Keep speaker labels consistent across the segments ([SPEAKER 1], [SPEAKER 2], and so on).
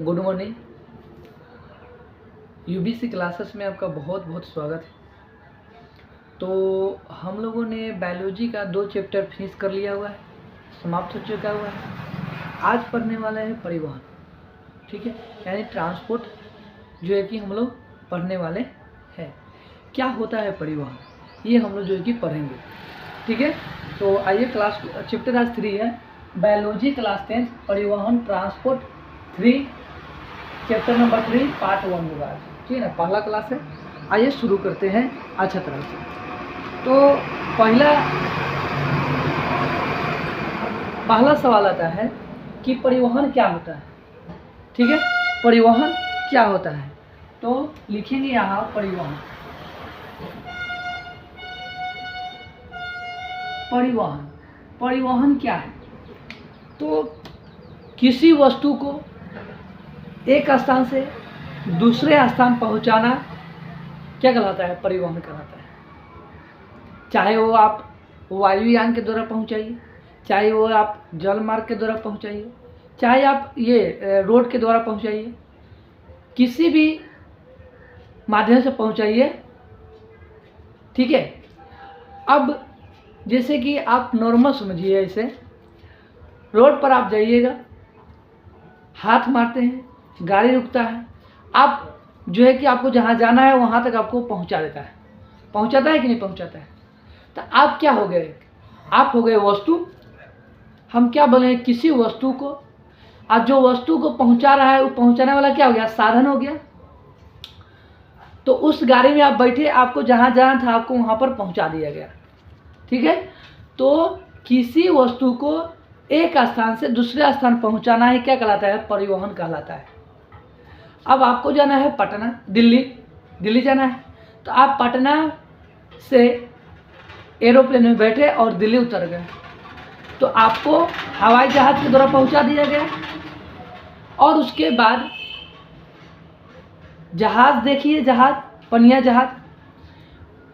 [SPEAKER 1] Good morning. UBC classes में आपका बहुत बहुत स्वागत है। तो हम लोगों ने बायोलॉजी का 2 चैप्टर फिनिश कर लिया हुआ है, समाप्त हो चुका हुआ है। आज पढ़ने वाला है परिवहन, ठीक है, यानी ट्रांसपोर्ट जो है कि हम लोग पढ़ने वाले हैं। क्या होता है परिवहन, ये हम लोग जो है कि पढ़ेंगे, ठीक है। तो आइए, क्लास चैप्टर आज 3 है, बायोलॉजी क्लास 10 परिवहन ट्रांसपोर्ट 3 चैप्टर नंबर 3 पार्ट 1 होगा, ठीक है ना, पहला क्लास है। आइए शुरू करते हैं अच्छा तरह से। तो पहला सवाल आता है कि परिवहन क्या होता है, ठीक है। परिवहन क्या होता है, तो लिखेंगे यहाँ परिवहन। परिवहन परिवहन क्या है, तो किसी वस्तु को एक स्थान से दूसरे स्थान पहुंचाना क्या कहलाता है, परिवहन कहलाता है। चाहे वो आप वायुयान के द्वारा पहुंचाइए, चाहे वो आप जल मार्ग के द्वारा पहुंचाइए, चाहे आप ये रोड के द्वारा पहुंचाइए, किसी भी माध्यम से पहुंचाइए, ठीक है। अब जैसे कि आप नॉर्मल समझिए, ऐसे रोड पर आप जाइएगा, हाथ मारते हैं, गाड़ी रुकता है, आप जो है कि आपको जहाँ जाना है वहाँ तक आपको पहुँचा देता है, पहुँचाता है कि नहीं पहुँचाता है। तो आप क्या हो गए, आप हो गए वस्तु। हम क्या बोले, किसी वस्तु को, आज जो वस्तु को पहुँचा रहा है वो पहुँचाने वाला क्या हो गया, साधन हो गया। तो उस गाड़ी में आप बैठे, आपको जहाँ जाना था आपको वहाँ पर पहुँचा दिया गया, ठीक है। तो किसी वस्तु को एक स्थान से दूसरे स्थान पहुँचाना है क्या कहलाता है, परिवहन कहलाता है। अब आपको जाना है पटना, दिल्ली जाना है, तो आप पटना से एरोप्लेन में बैठे और दिल्ली उतर गए, तो आपको हवाई जहाज़ के द्वारा पहुंचा दिया गया। और उसके बाद जहाज़ देखिए, जहाज़, पनिया जहाज़,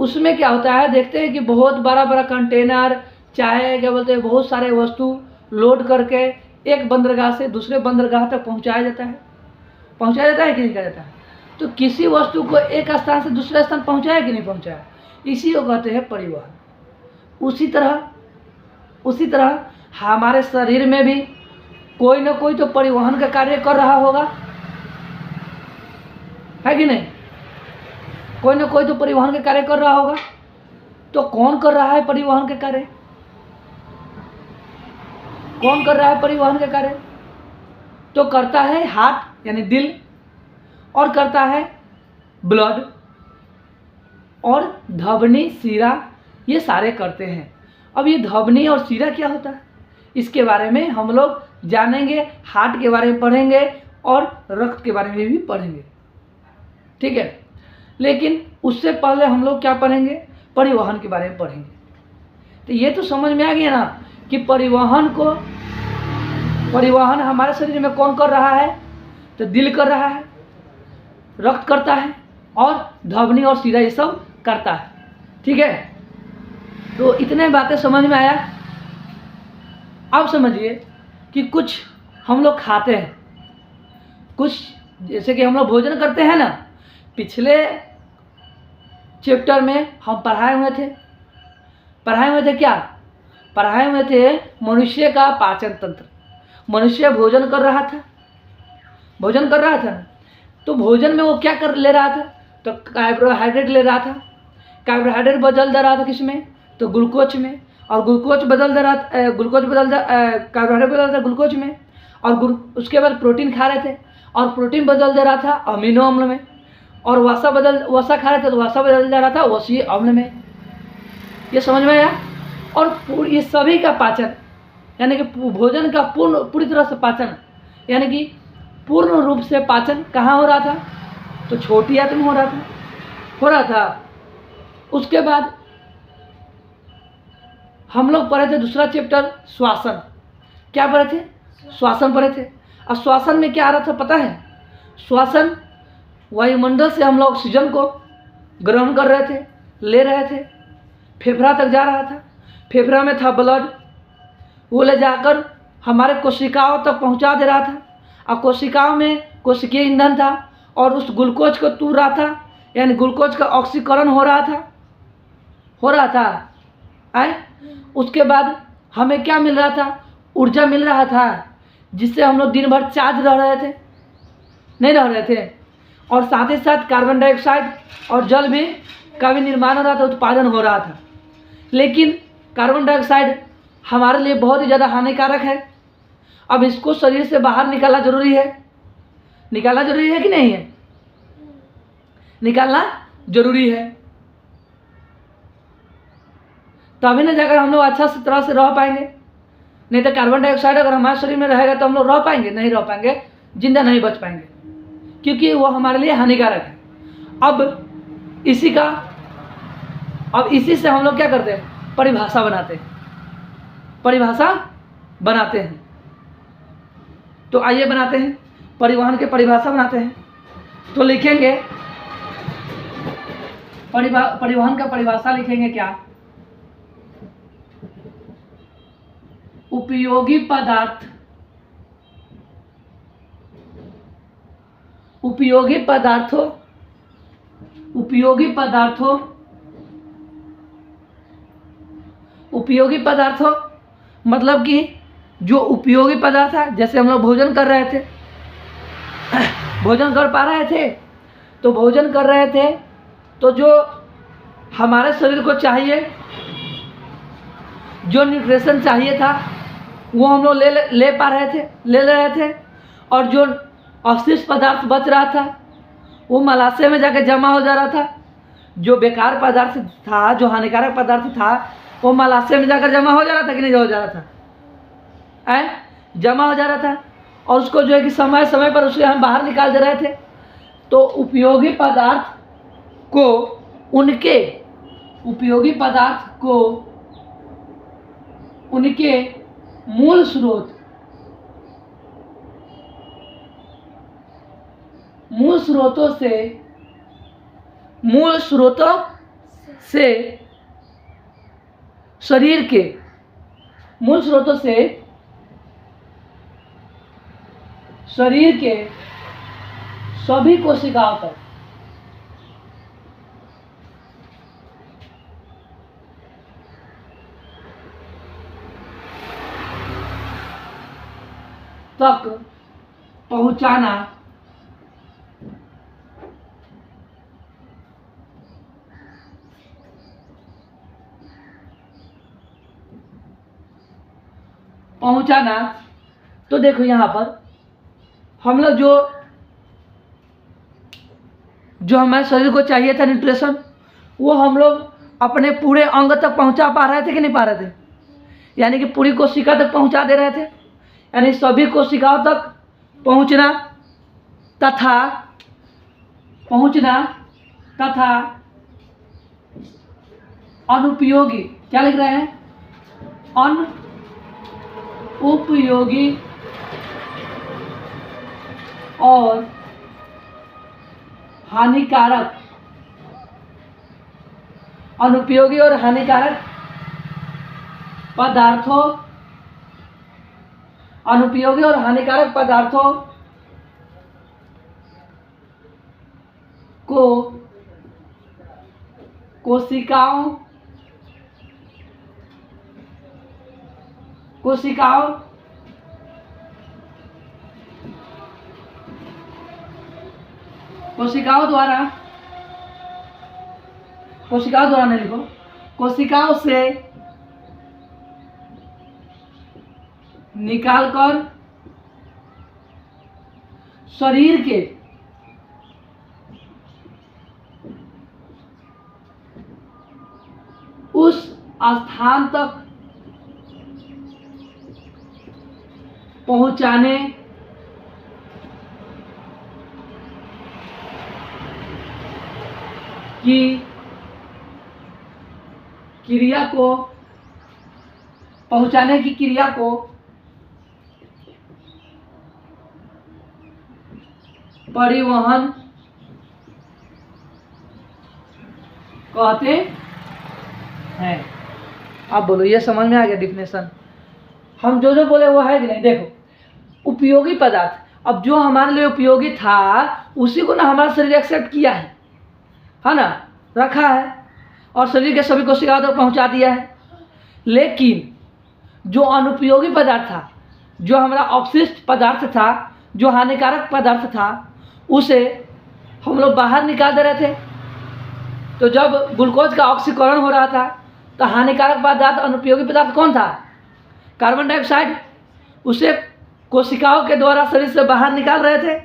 [SPEAKER 1] उसमें क्या होता है, देखते हैं कि बहुत बड़ा बड़ा कंटेनर, चाहे क्या बोलते हैं, बहुत सारे वस्तु लोड करके एक बंदरगाह से दूसरे बंदरगाह तक पहुंचाया जाता है कि नहीं किया जाता है। तो किसी वस्तु को एक स्थान से दूसरे स्थान पहुंचाया कि नहीं पहुंचाया, इसी को कहते हैं परिवहन। उसी तरह हमारे शरीर में भी कोई ना कोई तो परिवहन का कार्य कर रहा होगा, है कि नहीं। कोई ना कोई तो परिवहन का कार्य कर रहा होगा। तो कौन कर रहा है परिवहन का कार्य, कौन कर रहा है परिवहन का कार्य, तो करता है हार्ट यानी दिल, और करता है ब्लड, और धमनी, शिरा, ये सारे करते हैं। अब ये धमनी और शिरा क्या होता है, इसके बारे में हम लोग जानेंगे, हार्ट के बारे में पढ़ेंगे और रक्त के बारे में भी पढ़ेंगे, ठीक है। लेकिन उससे पहले हम लोग क्या पढ़ेंगे, परिवहन के बारे में पढ़ेंगे। तो ये तो समझ में आ गया ना कि परिवहन हमारे शरीर में कौन कर रहा है, तो दिल कर रहा है, रक्त करता है, और धमनी और शिरा ये सब करता है, ठीक है। तो इतने बातें समझ में आया। अब समझिए कि कुछ हम लोग खाते हैं, कुछ जैसे कि हम लोग भोजन करते हैं ना। पिछले चैप्टर में हम पढ़ाए हुए थे क्या, पढ़ाए हुए थे मनुष्य का पाचन तंत्र। मनुष्य भोजन कर रहा था ना, तो भोजन में वो क्या कर ले रहा था, तो कार्बोहाइड्रेट ले रहा था। कार्बोहाइड्रेट बदल दे रहा था किसमें, तो ग्लूकोज में, और कार्बोहाइड्रेट बदल दे ग्लूकोज में, और उसके बाद प्रोटीन खा रहे थे, और प्रोटीन बदल दे रहा था अमीनो अम्ल में, और वसा खा रहे थे तो वसा बदल दे रहा था वसीय अम्ल में। ये समझ में आया। और ये सभी का पाचन, यानी कि भोजन का पूरी तरह से पाचन, यानी कि पूर्ण रूप से पाचन कहाँ हो रहा था, तो छोटी आंत में हो रहा था। उसके बाद हम लोग पढ़े थे दूसरा चैप्टर, श्वसन। क्या पढ़े थे, श्वसन पढ़े थे। और श्वसन में क्या आ रहा था पता है, श्वसन वायुमंडल से हम लोग ऑक्सीजन को ग्रहण कर रहे थे, ले रहे थे, फेफड़ा तक जा रहा था, फेफड़ा में था ब्लड, वो ले जाकर हमारे कोशिकाओं तक पहुंचा दे रहा था। और कोशिकाओं में कोशिकीय ईंधन था और उस ग्लूकोज को तूर रहा था, यानी ग्लूकोज का ऑक्सीकरण हो रहा था आए। उसके बाद हमें क्या मिल रहा था? ऊर्जा मिल रहा था, जिससे हम लोग दिन भर चार्ज रह रहे थे, नहीं रह रहे थे। और साथ ही साथ कार्बन डाइऑक्साइड और जल भी का भी निर्माण हो रहा था, उत्पादन हो रहा था। लेकिन कार्बन डाइऑक्साइड हमारे लिए बहुत ही ज़्यादा हानिकारक है। अब इसको शरीर से बाहर निकालना जरूरी है कि नहीं है? निकालना जरूरी है, तभी ना जाकर हम लोग अच्छा से तरह से रह पाएंगे। नहीं तो कार्बन डाइऑक्साइड अगर हमारे शरीर में रहेगा तो हम लोग रह पाएंगे? नहीं रह पाएंगे, जिंदा नहीं बच पाएंगे, क्योंकि वो हमारे लिए हानिकारक है। अब इसी से हम लोग क्या करते हैं? परिभाषा बनाते हैं। तो आइए बनाते हैं, परिवहन के परिभाषा बनाते हैं। तो लिखेंगे परिवहन का परिभाषा लिखेंगे क्या? उपयोगी पदार्थों मतलब कि जो उपयोगी पदार्थ है, जैसे हम लोग भोजन कर रहे थे, भोजन कर रहे थे तो जो हमारे शरीर को चाहिए, जो न्यूट्रिशन चाहिए था, वो हम लोग ले रहे थे। और जो अवशिष्ट पदार्थ बच रहा था वो मलाशय में जाके जमा हो जा रहा था। जो बेकार पदार्थ था, जो हानिकारक पदार्थ था, वो मलाशय में जाकर जमा हो जा रहा था कि नहीं हो जा रहा था? जमा हो जा रहा था, और उसको जो है कि समय समय पर उसे हम बाहर निकाल दे रहे थे। तो उपयोगी पदार्थ को उनके मूल स्रोतों से शरीर के सभी कोशिकाओं तक पहुंचाना तो देखो यहाँ पर हम लोग जो हमारे शरीर को चाहिए था न्यूट्रिशन, वो हम लोग अपने पूरे अंग तक पहुंचा पा रहे थे कि नहीं पा रहे थे? यानी कि पूरी कोशिका तक पहुंचा दे रहे थे, यानी सभी कोशिकाओं तक पहुंचना तथा अनुपयोगी, क्या लिख रहे हैं? अनुपयोगी और हानिकारक पदार्थों को कोशिकाओं द्वारा नहीं लिखो, कोशिकाओं से निकालकर शरीर के उस स्थान तक पहुंचाने की क्रिया को परिवहन कहते हैं। आप बोलो, ये समझ में आ गया डिफिनेशन? हम जो बोले वो है कि नहीं? देखो, उपयोगी पदार्थ, अब जो हमारे लिए उपयोगी था उसी को ना हमारा शरीर एक्सेप्ट किया है ना, रखा है और शरीर के सभी कोशिकाओं तक पहुंचा दिया है। लेकिन जो अनुपयोगी पदार्थ था, जो हमारा अपशिष्ट पदार्थ था, जो हानिकारक पदार्थ था, उसे हम लोग बाहर निकाल दे रहे थे। तो जब ग्लूकोज का ऑक्सीकरण हो रहा था तो हानिकारक पदार्थ, अनुपयोगी पदार्थ कौन था? Carbon dioxide. उसे कोशिकाओं के द्वारा शरीर से बाहर निकाल रहे थे।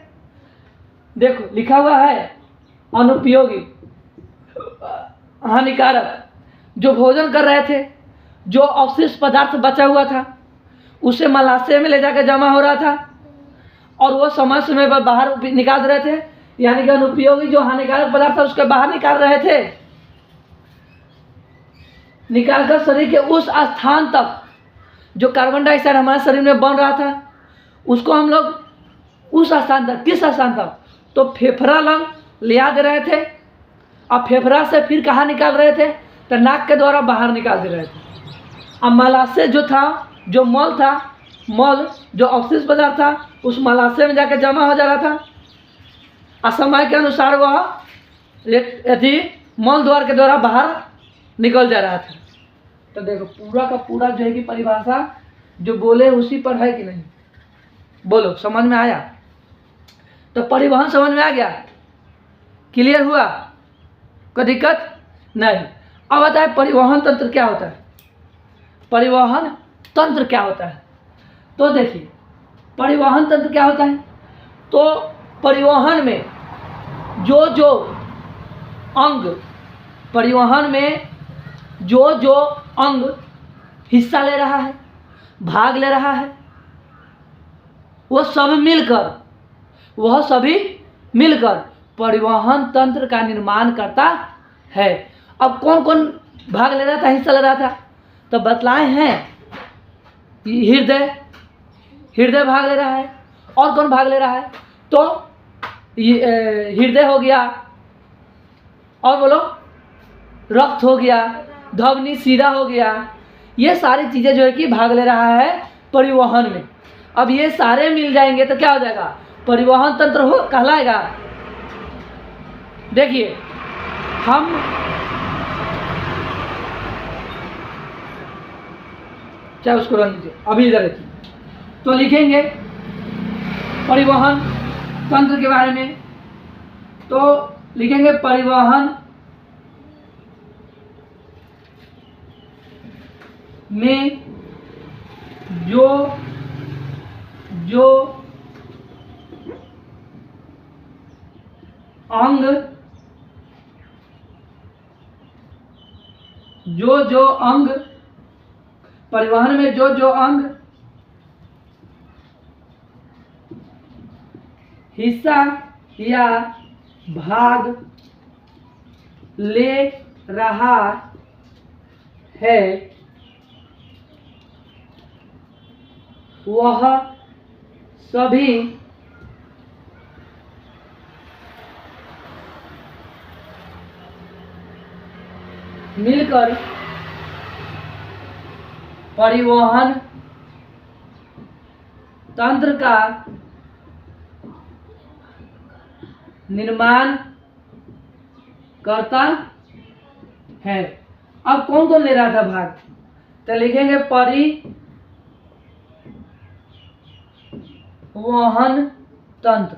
[SPEAKER 1] देखो लिखा हुआ है अनुपयोगी, हानिकारक। जो भोजन कर रहे थे, जो अवशिष्ट पदार्थ बचा हुआ था, उसे मलाशय में ले जाकर जमा हो रहा था और वो समय समय पर बाहर निकाल रहे थे। यानी कि अनुपयोगी जो हानिकारक पदार्थ था उसके बाहर निकाल रहे थे। निकालकर शरीर के उस स्थान तक जो कार्बन डाइऑक्साइड हमारे शरीर में बन रहा था, उसको हम लोग उस स्थान तक, किस स्थान तक? तो फेफड़ा लंग ले आ दे रहे थे और फेफड़ा से फिर कहाँ निकाल रहे थे? तो नाक के द्वारा बाहर निकाल दे रहे थे। अब मलाशय जो था, जो मल था, मल जो अवशिष्ट पदार्थ था, उस मलाशय में जाकर जमा हो जा रहा था और समय के अनुसार वह यदि मल द्वार के द्वारा बाहर निकल जा रहा था। तो देखो पूरा का पूरा जो है कि परिभाषा जो बोले उसी पर है कि नहीं? बोलो, समझ में आया? तो परिवहन समझ में आ गया? क्लियर हुआ? कोई दिक्कत नहीं। अब बताए परिवहन तंत्र क्या होता है? परिवहन तंत्र क्या होता है? तो देखिए परिवहन तंत्र क्या होता है। तो परिवहन में जो जो अंग, परिवहन में जो जो अंग हिस्सा ले रहा है, भाग ले रहा है, वो सभी मिलकर परिवहन तंत्र का निर्माण करता है। अब कौन कौन भाग ले रहा था, हिस्सा ले रहा था? तो बतलाए हैं हृदय भाग ले रहा है। और कौन भाग ले रहा है? तो हृदय हो गया, और बोलो रक्त हो गया, धमनी, शिरा हो गया। ये सारी चीज़ें जो है कि भाग ले रहा है परिवहन में। अब ये सारे मिल जाएंगे तो क्या हो जाएगा? परिवहन तंत्र हो कहलाएगा। देखिए हम चाहे उसको रन दीजिए, अभी इधर रखिए। तो लिखेंगे परिवहन तंत्र के बारे में। तो लिखेंगे परिवहन में जो अंग, जो अंग, परिवहन में जो अंग हिस्सा या भाग ले रहा है वह सभी मिलकर परिवहन तंत्र का निर्माण करता है। अब कौन कौन ले रहा था भाग? तो लिखेंगे परिवहन तंत्र।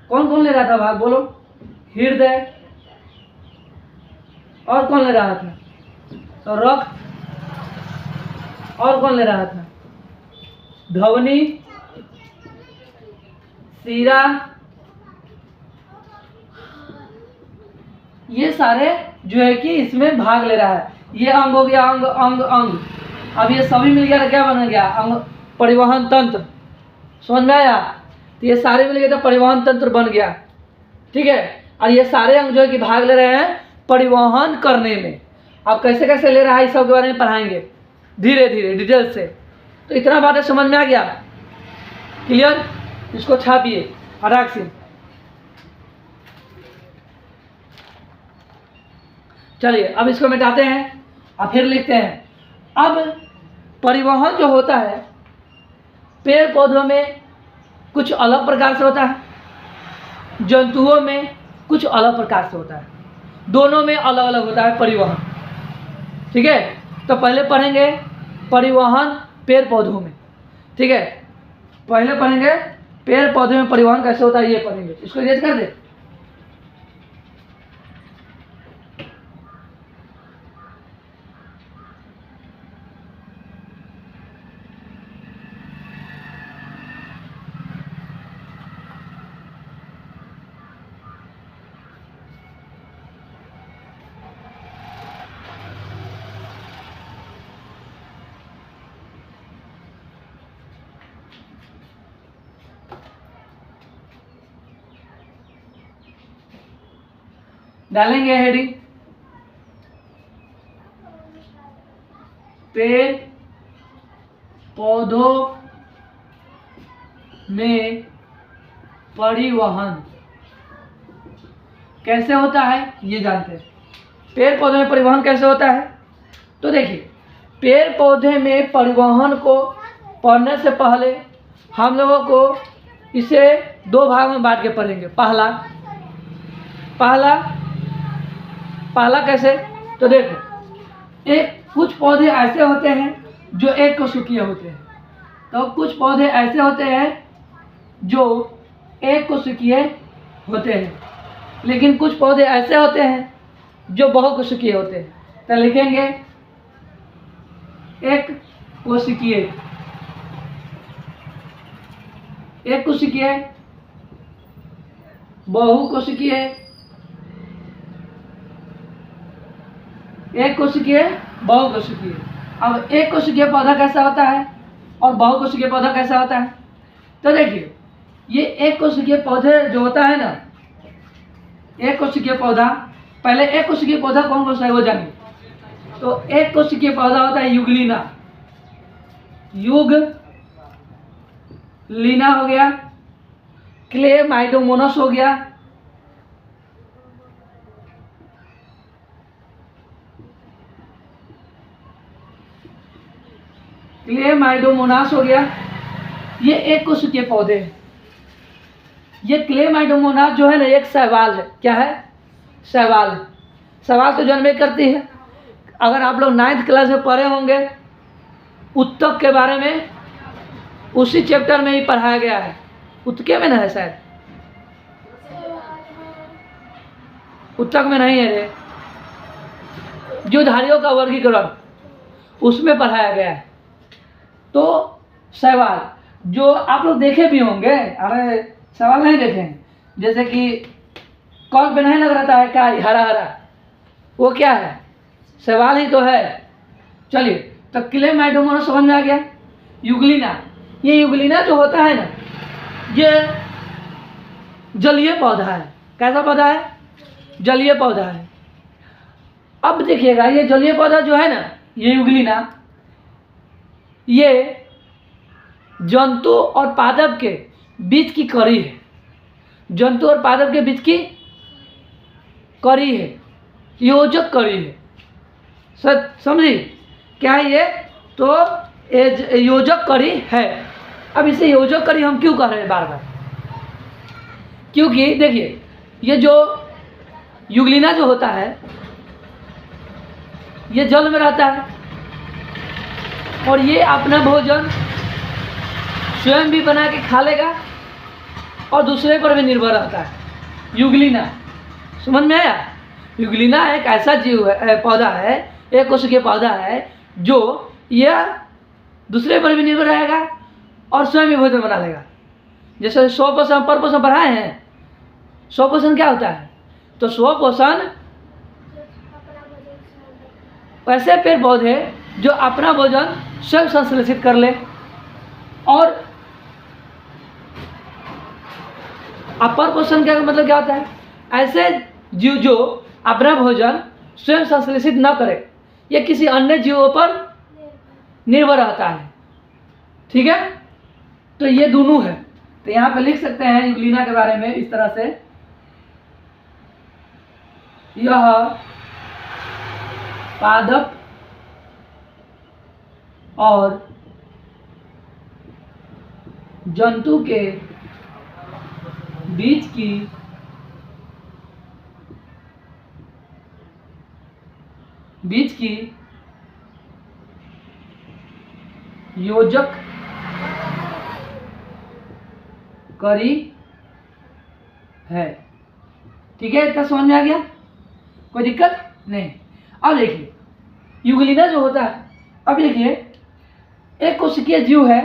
[SPEAKER 1] कौन कौन ले रहा था भाग? बोलो। हृदय, और कौन ले रहा था? तो रक्त, और कौन ले रहा था? धमनी, शिरा, ये सारे जो है कि इसमें भाग ले रहा है। ये अंग हो गया, अंग अंग अंग। अब ये सभी मिल गया तो क्या बन गया? अंग, परिवहन तंत्र। समझ में आया? तो ये सारे मिल गए तो परिवहन तंत्र बन गया। ठीक है। और ये सारे अंग जो है कि भाग ले रहे हैं परिवहन करने में। अब कैसे कैसे ले रहा है इस सब के बारे में पढ़ाएंगे धीरे धीरे डिटेल से। तो इतना बात है, समझ में आ गया? क्लियर? इसको छापिए फटाक से। चलिए अब इसको मिटाते हैं और फिर लिखते हैं। अब परिवहन जो होता है पेड़ पौधों में कुछ अलग प्रकार से होता है, जंतुओं में कुछ अलग प्रकार से होता है, दोनों में अलग अलग होता है परिवहन। ठीक है, तो पहले पढ़ेंगे परिवहन पेड़ पौधों में। ठीक है, पहले पढ़ेंगे पेड़ पौधे में परिवहन कैसे होता है, ये पढ़ेंगे। इसको इरेज कर दे। डालेंगे हेडिंग पेड़ पौधों में परिवहन कैसे होता है, ये जानते हैं। पेड़ पौधे में परिवहन कैसे होता है, तो देखिए पेड़ पौधे में परिवहन को पढ़ने से पहले हम लोगों को इसे दो भाग में बांट के पढ़ेंगे। पहला कैसे, तो देखो एक कुछ पौधे ऐसे होते हैं जो एक कोशिकीय होते हैं, तो कुछ पौधे ऐसे होते हैं जो एक कोशिकीय होते हैं, लेकिन कुछ पौधे ऐसे होते हैं जो बहुकोशिकीय होते हैं। तो लिखेंगे एक कोशिकीय, एक कोशिकीय, बहुकोशिकीय, एक कोशिकीय, बहुकोशिकीय। अब एक कोशिकीय पौधा कैसा होता है और बहुकोशिकीय पौधा कैसा होता है, तो देखिए ये एक कोशिकीय पौधे जो होता है ना, एक कोशिकीय पौधा, पहले एक कोशिकीय पौधा कौन कौन सा है वो जानिए। तो एक कोशिकीय पौधा होता है युगलीना, युगलीना हो गया, क्लेमाइडोमोनास हो गया, क्लेमाइडोमोनास हो गया, ये एक कोशिकीय पौधे हैं। ये क्लेमाइडोमोनास जो है ना एक शैवाल है। क्या है, शैवाल है। शैवाल तो जन्मे करती है। अगर आप लोग 9th क्लास में पढ़े होंगे उत्तक के बारे में, उसी चैप्टर में ही पढ़ाया गया है। उत्तके में ना है शायद, उत्तक में नहीं है रे, जो धारियों का वर्गीकरण उसमें पढ़ाया गया है। तो शैवाल जो आप लोग देखे भी होंगे, अरे सवाल नहीं देखे हैं, जैसे कि कॉल पे नहीं लग रहता है क्या हरा हरा, वो क्या है, शैवाल ही तो है। चलिए, तो क्लेमाइडोमोनास समझ में आ गया। युगलीना, ये युगलीना जो होता है ना, ये जलीय पौधा है। कैसा पौधा है, जलीय पौधा है। अब देखिएगा ये जलीय पौधा जो है ना, ये युगलीना, ये जंतु और पादप के बीच की कड़ी है। जंतु और पादप के बीच की कड़ी है, योजक कड़ी है। सर समझी क्या है ये, तो योजक कड़ी है। अब इसे योजक कड़ी हम क्यों कह रहे हैं बार बार, क्योंकि देखिए ये जो युगलीना जो होता है ये जल में रहता है और ये अपना भोजन स्वयं भी बना के खा लेगा और दूसरे पर भी निर्भर रहता है। युगलीना समझ में आया। युगलीना एक ऐसा जीव है, पौधा है, एक कोशिकीय पौधा है जो यह दूसरे पर भी निर्भर रहेगा और स्वयं भी भोजन बना लेगा। जैसे स्वपोषण परपोषण पढ़ाए हैं, स्वपोषण क्या होता है, तो स्वपोषण ऐसे पेड़ पौधे जो अपना भोजन स्वयं संश्लेषित कर ले, और अपर पोषण का मतलब क्या होता है, ऐसे जीव जो अपना भोजन स्वयं संश्लेषित न करे, यह किसी अन्य जीवों पर निर्भर रहता है। ठीक है, तो ये दोनों है। तो यहाँ पे लिख सकते हैं युगलीना के बारे में इस तरह से, यह पादप और जंतु के बीज की योजक कड़ी है। ठीक है, इतना समझ में आ गया? कोई दिक्कत नहीं। अब देखिए युगलिना जो होता है, अब देखिए एक कोशिकीय जीव है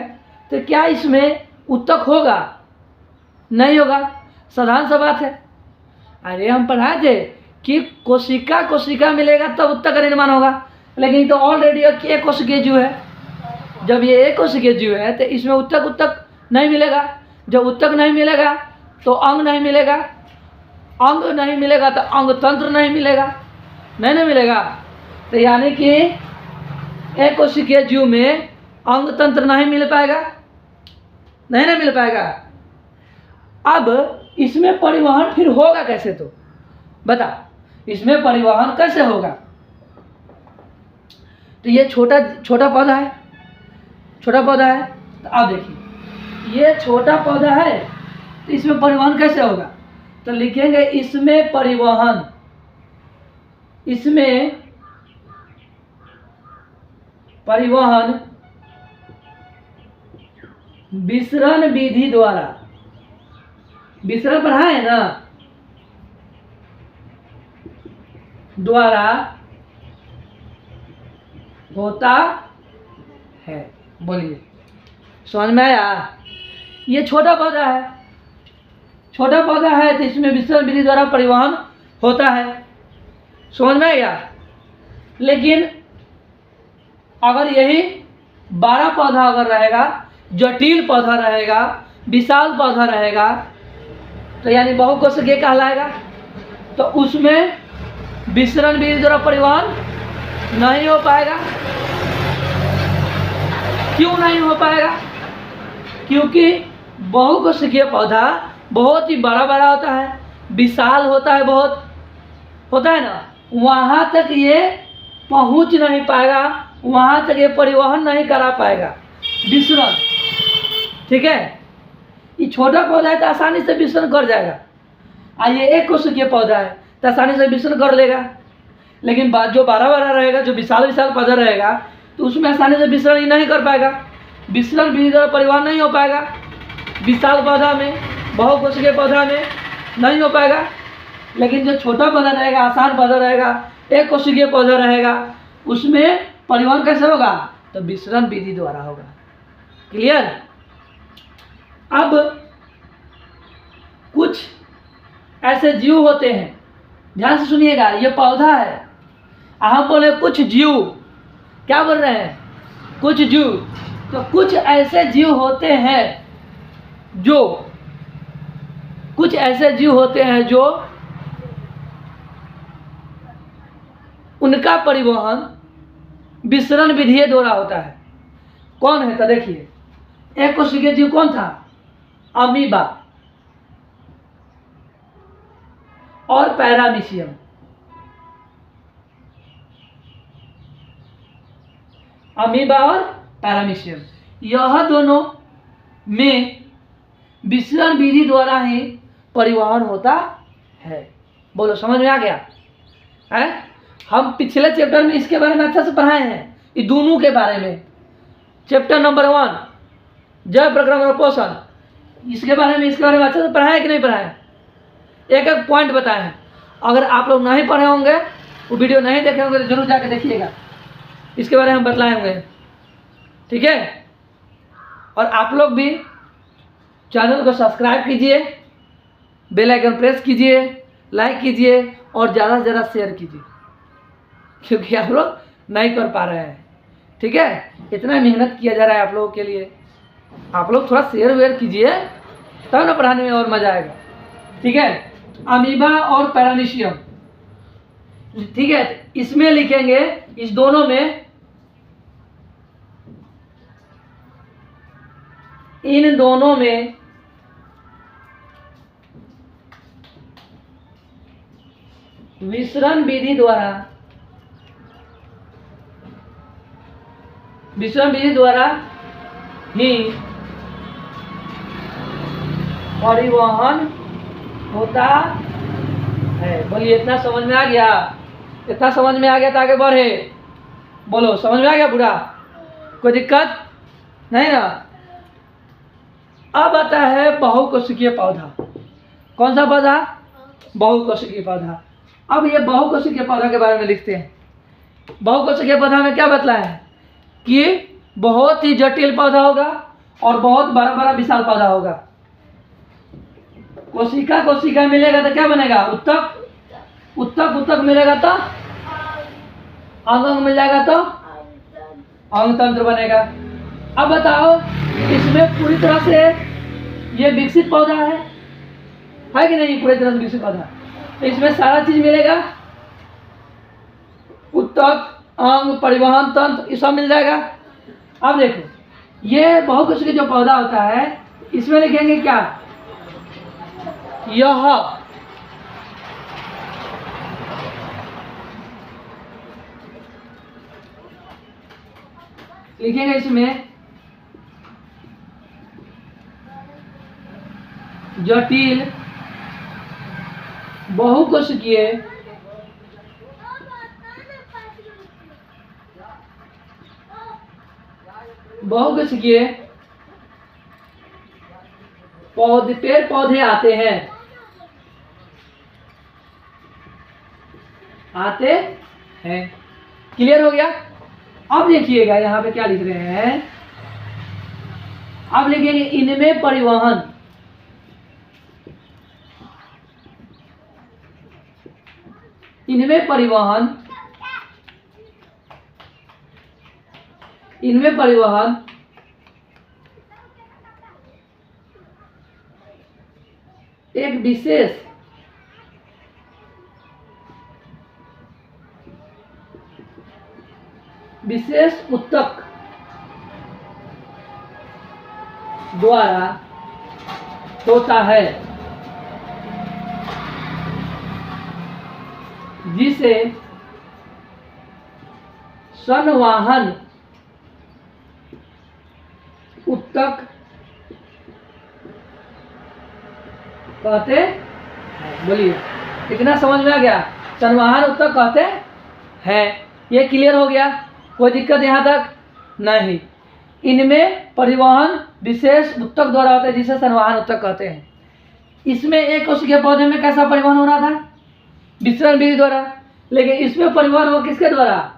[SPEAKER 1] तो क्या इसमें उत्तक होगा? नहीं होगा, साधारण सा बात है। अरे हम पढ़ाए थे कि कोशिका मिलेगा तब उत्तक का निर्माण होगा, लेकिन तो ऑलरेडी एक कोशिकीय जीव है। जब ये एक कोशिकीय जीव है तो इसमें उत्तक नहीं मिलेगा। जब उत्तक नहीं मिलेगा तो अंग नहीं मिलेगा, अंग नहीं मिलेगा तो अंग तंत्र नहीं मिलेगा, नहीं मिलेगा। तो यानी कि एक कोशिकीय जीव में अंग तंत्र नहीं मिल पाएगा, नहीं मिल पाएगा। अब इसमें परिवहन फिर होगा कैसे? तो बता, इसमें परिवहन कैसे होगा? तो ये छोटा पौधा है, तो अब देखिए ये छोटा पौधा है तो इसमें परिवहन कैसे होगा? तो लिखेंगे इसमें परिवहन विसरण विधि द्वारा, विसरण पढ़ा है ना, द्वारा होता है। बोलिए, समझ में आया? ये छोटा पौधा है तो इसमें विसरण विधि द्वारा परिवहन होता है। समझ में आया? लेकिन अगर यही बड़ा पौधा अगर रहेगा, जटिल पौधा रहेगा, विशाल पौधा रहेगा, तो यानी बहुकोशिकीय कहलाएगा, तो उसमें विसरण विधि द्वारा परिवहन नहीं हो पाएगा। क्यों नहीं हो पाएगा? क्योंकि बहुकोशिकीय पौधा बहुत ही बड़ा होता है, विशाल होता है, बहुत होता है ना, वहाँ तक ये पहुँच नहीं पाएगा, वहाँ तक ये परिवहन नहीं करा पाएगा विसरण। ठीक है, ये छोटा पौधा है तो आसानी से विसरण कर जाएगा, और ये एक कोशिकीय पौधा है तो आसानी से विसरण कर लेगा। लेकिन जो बड़ा रहेगा, जो विशाल पौधा रहेगा, तो उसमें आसानी से विसरण ही नहीं कर पाएगा, विसरण विधि द्वारा परिवहन नहीं हो पाएगा। विशाल पौधा में, बहुकोशिकीय पौधा में नहीं हो पाएगा। लेकिन जो छोटा पौधा रहेगा, आसान पौधा रहेगा, एक कोशिकीय पौधा रहेगा, उसमें परिवहन कैसे होगा? तो विसरण विधि द्वारा होगा। क्लियर? अब कुछ ऐसे जीव होते हैं, ध्यान से सुनिएगा, ये पौधा है, हम बोले कुछ जीव, क्या बोल रहे हैं? कुछ जीव। तो कुछ ऐसे जीव होते हैं जो उनका परिवहन विसरण विधि द्वारा होता है। कौन है? तो देखिए एक कोशिकीय जीव कौन था? अमीबा और पैरामीशियम। अमीबा और पैरामीशियम, यह दोनों में विसरण विधि द्वारा ही परिवहन होता है। बोलो, समझ में आ गया है? हम पिछले चैप्टर में इसके बारे में अच्छा से पढ़ाए हैं, ये दोनों के बारे में। चैप्टर नंबर 1 जय प्रक्रम और पोषण, इसके बारे में अच्छे से पढ़ाया कि नहीं पढ़ाया? एक एक पॉइंट बताए हैं। अगर आप लोग नहीं पढ़े होंगे, वो वीडियो नहीं देखे होंगे, तो जरूर जाके देखिएगा, इसके बारे में हम बतलाए होंगे। ठीक है? और आप लोग भी चैनल को सब्सक्राइब कीजिए, बेल आइकन प्रेस कीजिए, लाइक कीजिए और ज़्यादा से ज़्यादा शेयर कीजिए, क्योंकि आप लोग नहीं कर पा रहे हैं। ठीक है? इतना मेहनत किया जा रहा है आप लोगों के लिए, आप लोग थोड़ा शेयर वेयर कीजिए, तब ना पढ़ाने में और मज़ा आएगा। ठीक है? अमीबा और पैरामीशियम, ठीक है, इसमें लिखेंगे, इस दोनों में, इन दोनों में विसरण विधि द्वारा ही परिवहन होता है। बोलिए, इतना समझ में आ गया? इतना समझ में आ गया तो आगे बढ़े। बोलो, समझ में आ गया पूरा? कोई दिक्कत नहीं ना? अब आता है बहुकोशिकीय पौधा। कौन सा पौधा? बहुकोशिकीय पौधा। अब ये बहुकोशिकीय पौधा के बारे में लिखते हैं। बहुकोशिकीय पौधा में क्या बतलाया है कि बहुत ही जटिल पौधा होगा और बहुत बड़ा बड़ा विशाल पौधा होगा। कोशिका कोशिका मिलेगा तो क्या बनेगा? उत्तक। उत्तक उत्तक मिलेगा तो अंग अंग मिल जाएगा तो अंग तंत्र बनेगा। अब बताओ, इसमें पूरी तरह से ये विकसित पौधा है कि नहीं? पूरी तरह से विकसित पौधा। तो इसमें सारा चीज मिलेगा, उत्तक, अंग, परिवहन तंत्र, ये सब मिल जाएगा। अब देखो, ये बहुकोशिकीय जो पौधा होता है, इसमें लिखेंगे क्या? यह लिखेंगे इसमें जटिल बहुकोशिकीय पौधे, पेड़ पौधे आते हैं। क्लियर हो गया? अब देखिएगा यहाँ पे क्या लिख रहे हैं। अब लिखेंगे इनमें परिवहन, इनमें परिवहन एक विशेष उत्तक द्वारा होता है, जिसे संवहन उत्तक कहते हैं। बोलिए, इतना समझ में आ गया? संवहन उत्तक कहते हैं। ये क्लियर हो गया? कोई दिक्कत यहाँ तक नहीं? इनमें परिवहन विशेष उत्तक द्वारा होता है, जिसे संवहन उत्तक कहते हैं। इसमें एक कोशिकीय पौधे में कैसा परिवहन हो रहा था? विसरण विधि द्वारा। लेकिन इसमें परिवहन हो किसके द्वारा?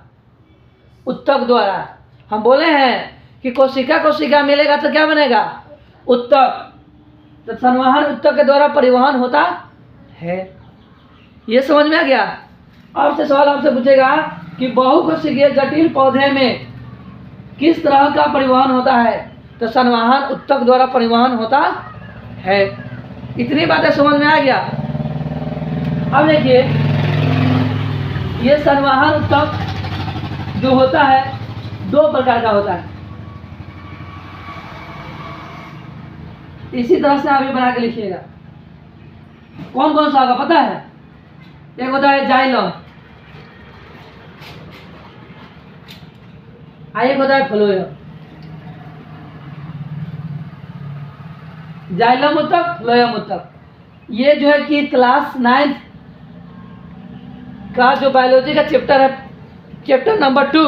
[SPEAKER 1] उत्तक द्वारा। हम बोले हैं कि कोशिका कोशिका मिलेगा तो क्या बनेगा? उत्तक। तो संवहन उत्तक के द्वारा परिवहन होता है। ये समझ में आ गया? आपसे सवाल आपसे पूछेगा कि बहुकोशिकीय जटिल पौधे में किस तरह का परिवहन होता है? तो संवहन उत्तक द्वारा परिवहन होता है। इतनी बातें समझ में आ गया? अब देखिए, ये संवहन उत्तक जो होता है दो प्रकार का होता है। इसी तरह से आप ये बना के लिखिएगा। कौन कौन सा होगा पता है? एक होता है जाइलम, एक होता है फ्लोएम। जाइलम उत्तक, फ्लोएम उत्तक। ये जो है कि क्लास 9 का जो बायोलॉजी का चैप्टर है, चैप्टर नंबर 2,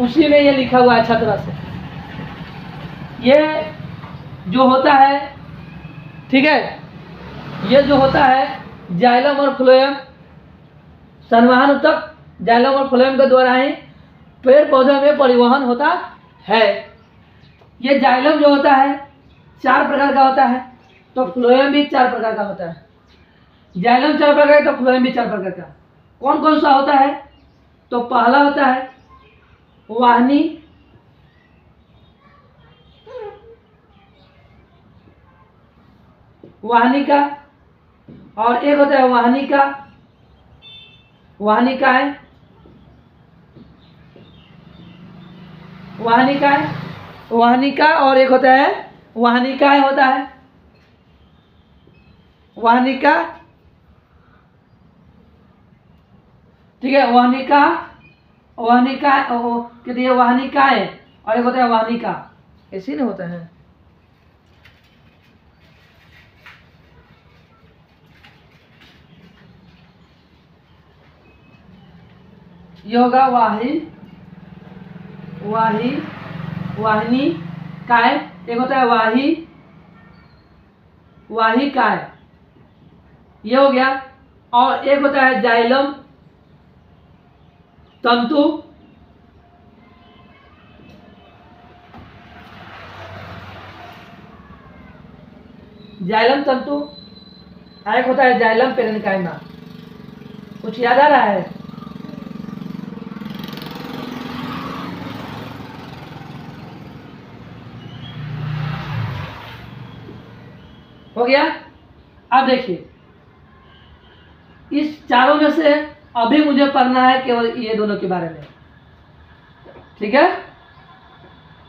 [SPEAKER 1] उसी में ये लिखा हुआ है अच्छी तरह से। ये जो होता है, ठीक है, ये जो होता है जाइलम और फ्लोएम, संवहन उत्तक जाइलम और फ्लोएम के द्वारा ही पेड़ पौधों में परिवहन होता है। ये जाइलम जो होता है 4 प्रकार का होता है, तो फ्लोएम भी 4 प्रकार का होता है। जाइलम 4 प्रकार का, तो फ्लोएम भी 4 प्रकार का। कौन कौन सा होता है? तो पहला होता है वाहनी, वाहनिका, और एक होता है वाहनिका, वाहनिकाएं, वाहनिकाएं, वाहनिका, और एक होता है वाहनिकाएं होता है। वाहनिका, ठीक है, वाहनिका, वाहनिका कहते हैं वाहनिकाएं, और एक होता है वाहनिका। ऐसे नहीं होता है? ये होगा वाहिनी काय, एक होता है वाही काय, ये हो गया। और एक होता है जाइलम तंतु, जाइलम तंतु, एक होता है जाइलम पेरेन्काइमा। कुछ याद आ रहा है? हो गया। अब देखिए, इस चारों में से अभी मुझे पढ़ना है केवल ये दोनों के बारे में, ठीक है?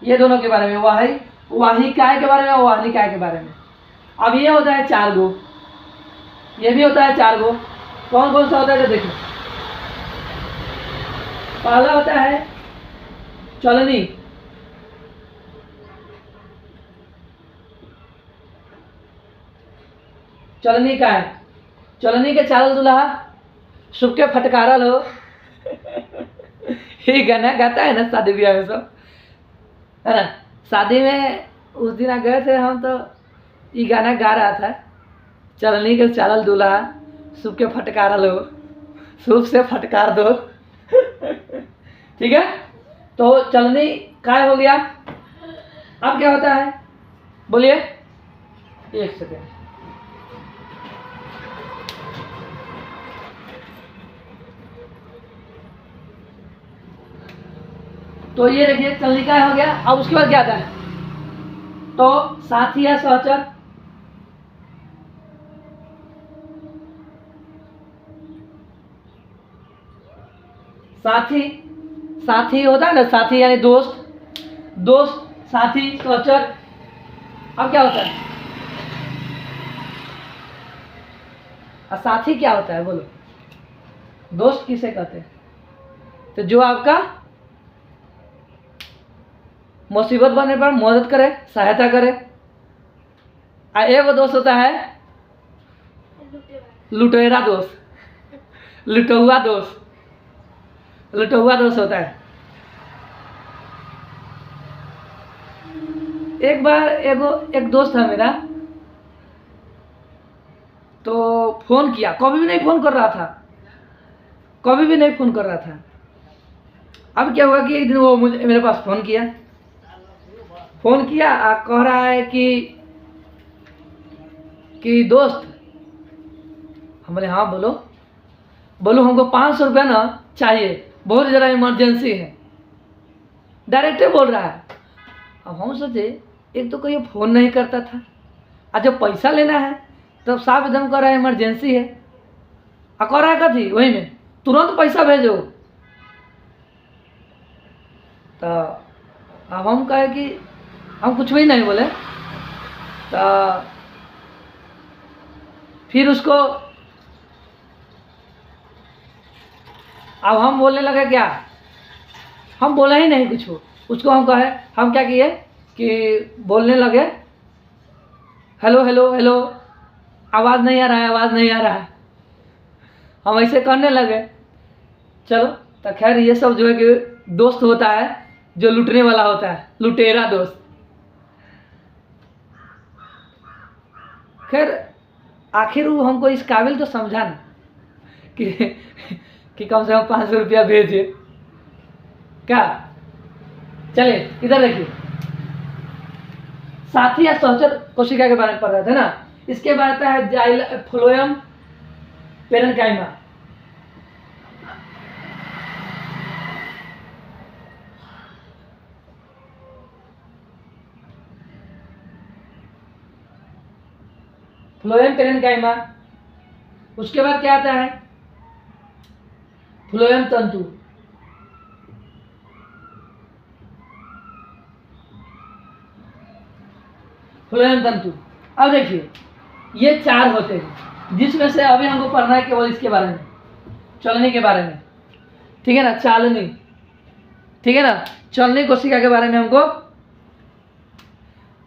[SPEAKER 1] ये दोनों के बारे में, वाही काय के बारे में, वाहिनी काय के बारे में। अब ये होता है 4 गो, ये भी होता है 4 गो। कौन कौन सा होता है तो देखो। पहला होता है चलनी, चलनी का है, चलनी के चाल दुल्हा सुख के फटकारा लो। ये गाना गाता है ना शादी ब्याह में सब, है ना? शादी में उस दिन गए थे हम, तो ये गाना गा रहा था, चलनी के चालल दूल्हा सुख के फटकारा लो, सुख से फटकार दो। ठीक है, तो चलनी काय हो गया। अब क्या होता है बोलिए, 1 सेकेंड। तो ये देखिए चलनी काय हो गया। अब उसके बाद क्या आता है, तो साथी या सहचर, साथी होता है ना, साथी यानी दोस्त साथी सहचर। अब क्या होता है, साथी क्या होता है बोलो? दोस्त किसे कहते हैं? तो जो आपका मुसीबत बनने पर मदद करे, सहायता करे। एक दोस्त होता है लुटेरा दोस्त, लुटहुआ दोस्त होता है। एक बार एक दोस्त है मेरा, तो फोन किया, कभी भी नहीं फोन कर रहा था। अब क्या हुआ कि एक दिन वो मुझे मेरे पास फोन किया, कह रहा है कि दोस्त, हम बोले हाँ बोलो हमको 500 रुपया ना चाहिए, बहुत ज़रा इमरजेंसी है। डायरेक्ट बोल रहा है। अब हम सोचे एक तो कोई फ़ोन नहीं करता था, और जब पैसा लेना है तब साफ एकदम कह रहा है इमरजेंसी है, और कह रहा है कथी वही में तुरंत पैसा भेजो। तो अब हम कहे कि हम कुछ भी नहीं बोले। तो फिर उसको अब हम बोलने लगे, क्या हम बोले ही नहीं कुछ, उसको हम कहे, हम क्या किए कि बोलने लगे हेलो, आवाज़ नहीं आ रहा है। हम ऐसे करने लगे। चलो तो खैर ये सब जो है कि दोस्त होता है जो लूटने वाला होता है, लुटेरा दोस्त। खैर आखिर वो हमको इस काबिल तो समझा ना कि कम से कम 500 रुपया भेजे। क्या चले इधर देखिए, साथी या सहचर कोशिका के बारे में पढ़ रहे थे ना। इसके बाद आता है फ्लोएम पेरेन्काइमा। Phloem parenchyma. उसके बाद क्या आता है, फ्लोएम तंतु। फ्लोएम तंतु। अब देखिए ये 4 होते हैं, जिसमें से अभी हमको पढ़ना है केवल इसके बारे में, चलनी के बारे में। ठीक है ना, चालनी, ठीक है ना, चलनी कोशिका के बारे में हमको,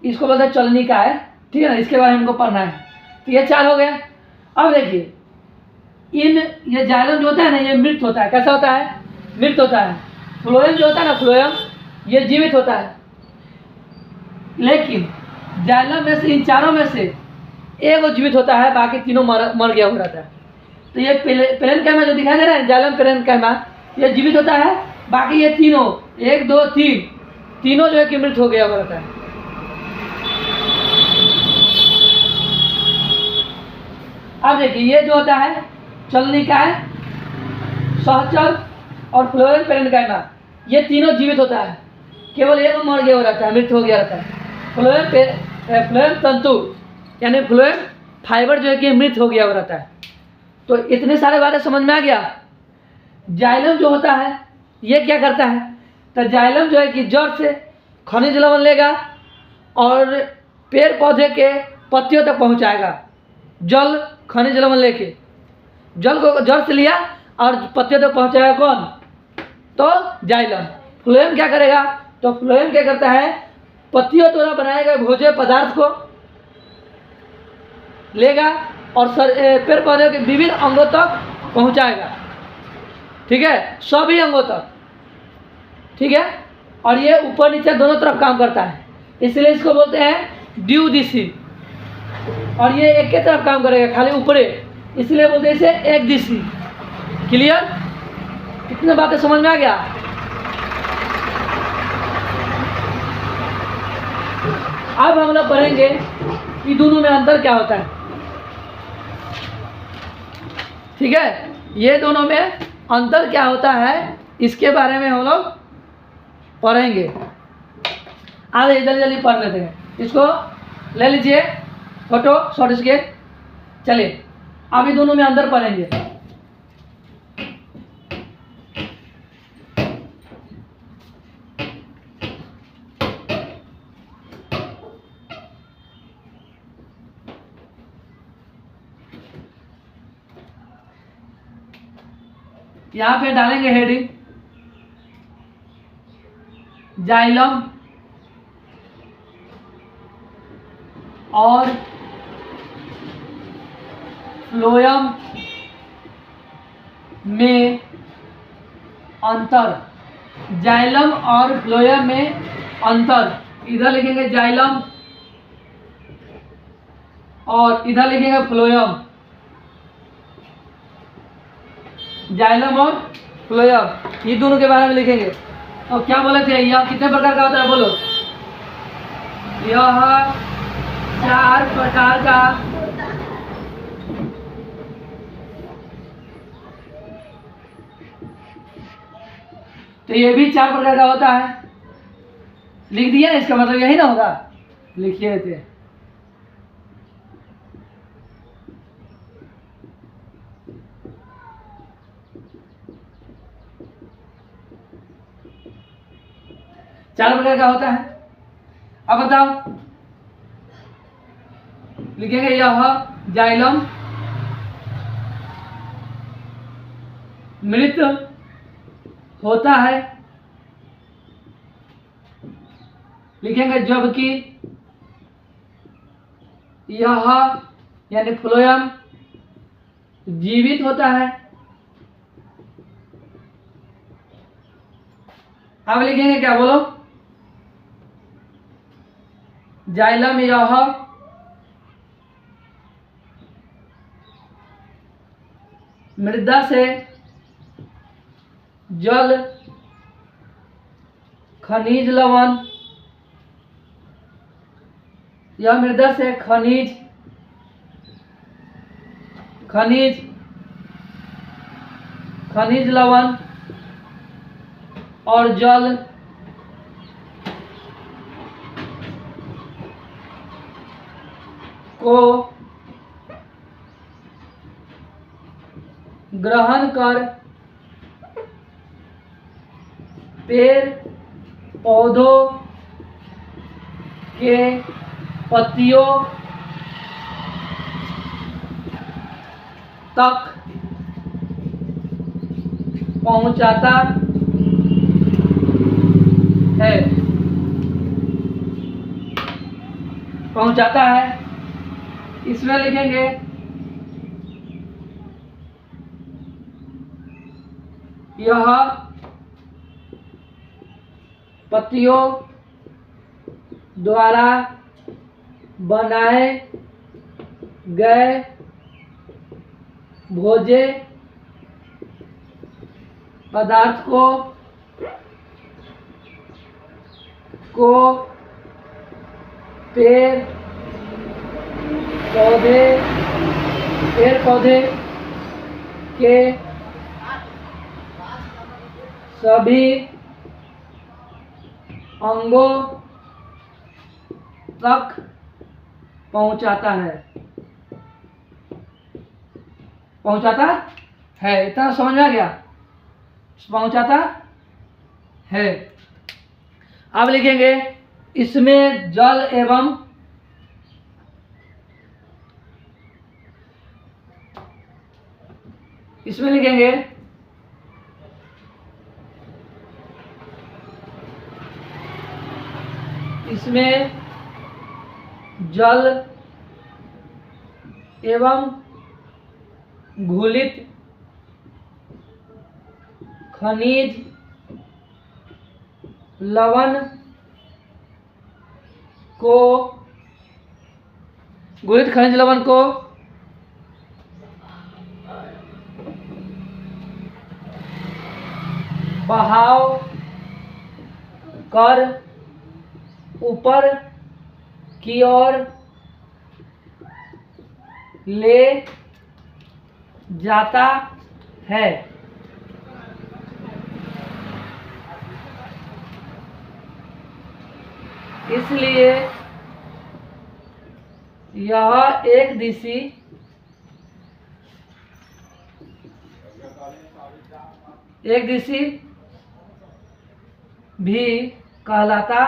[SPEAKER 1] इसको बोलते हैं चलनी का है, ठीक है ना, इसके बारे में हमको पढ़ना है। तो ये 4 हो गए। अब देखिए ये जाइलम जो होता है ना, ये मृत होता है। कैसा होता है? मृत होता है। फ्लोएम जो होता है ना, फ्लोएम ये जीवित होता है। लेकिन जाइलम में से, इन चारों में से एक वो जीवित होता है, बाकी तीनों मर गया हुआ रहता है। तो ये पेरेन्काइमा जो दिखाई दे रहा है, जाइलम पेरेन्काइमा, ये जीवित होता है, बाकी ये तीनों 1 2 3 तीनों जो है कि मृत हो गया हुआ रहता है। अब देखिए ये जो होता है चलनिकाय, सहचर और फ्लोएम पेरेन्काइमा, ये तीनों जीवित होता है, केवल एक मर गया हुआ रहता है, मृत हो गया रहता है। फ्लोएम तंतु यानी फ्लोएम फाइबर जो है कि मृत हो गया हुआ रहता है। तो इतने सारे बातें समझ में आ गया। जाइलम जो होता है ये क्या करता है, तो जाइलम जो है कि जड़ से खनिज लवण लेगा और पेड़ पौधे के पत्तियों तक पहुंचाएगा। जल खनिज लवण लेके जल को जड़ से लिया और पत्तियों तक पहुंचाएगा कौन, तो जाइलम। फ्लोएम क्या करेगा, तो फ्लोएम क्या करता है, पत्तियों द्वारा बनाए गए भोज्य पदार्थ को लेगा और पेड़ पौधे के विभिन्न अंगों तक पहुंचाएगा। ठीक है, सभी अंगों तक। ठीक है, और ये ऊपर नीचे दोनों तरफ काम करता है, इसलिए इसको बोलते हैं द्विदिशी। और ये एक ही तरफ काम करेगा, खाली ऊपरे, इसलिए बोलते हैं इसे एक दिशी। क्लियर, कितने बातें समझ में आ गया। अब हम लोग पढ़ेंगे कि दोनों में अंतर क्या होता है। ठीक है, ये दोनों में अंतर क्या होता है, इसके बारे में हम लोग पढ़ेंगे। आगे जल्दी जल्दी पढ़ लेते हैं। इसको ले लीजिए फोटो शॉर्ट स्केच। चलिए अभी दोनों में अंतर पढ़ेंगे। यहाँ पे डालेंगे हेडिंग जाइलम और फ्लोएम में अंतर। जाइलम और फ्लोएम में अंतर, इधर लिखेंगे जाइलम और इधर लिखेंगे फ्लोएम। जाइलम और फ्लोएम ये दोनों के बारे में लिखेंगे। और क्या बोले थे, यह कितने प्रकार का होता है, बोलो। यह 4 प्रकार का तो ये भी 4 प्रकार का होता है। लिख दिया ना, इसका मतलब यही ना होगा, लिखिए थे। चार प्रकार का होता है। अब बताओ, लिखेंगे यह जाइलम मृत होता है, लिखेंगे जबकि यह यानी फ्लोएम जीवित होता है। अब लिखेंगे क्या, बोलो। जाइलम यह मृदा से जल खनिज लवण, यह मृदा से खनिज लवण और जल को ग्रहण कर पेड़ पौधों के पत्तियों तक पहुंचाता है। इसमें लिखेंगे यह पतियों द्वारा बनाए गए भोज्य पदार्थ को पेड़ पौधे के सभी अंगों तक पहुंचाता है। इतना समझ में आ गया? पहुंचाता है। अब लिखेंगे इसमें जल एवं इसमें लिखेंगे इसमें जल एवं घुलित खनिज लवण को बहाव कर ऊपर की ओर ले जाता है। इसलिए यह एक दिशी भी कहलाता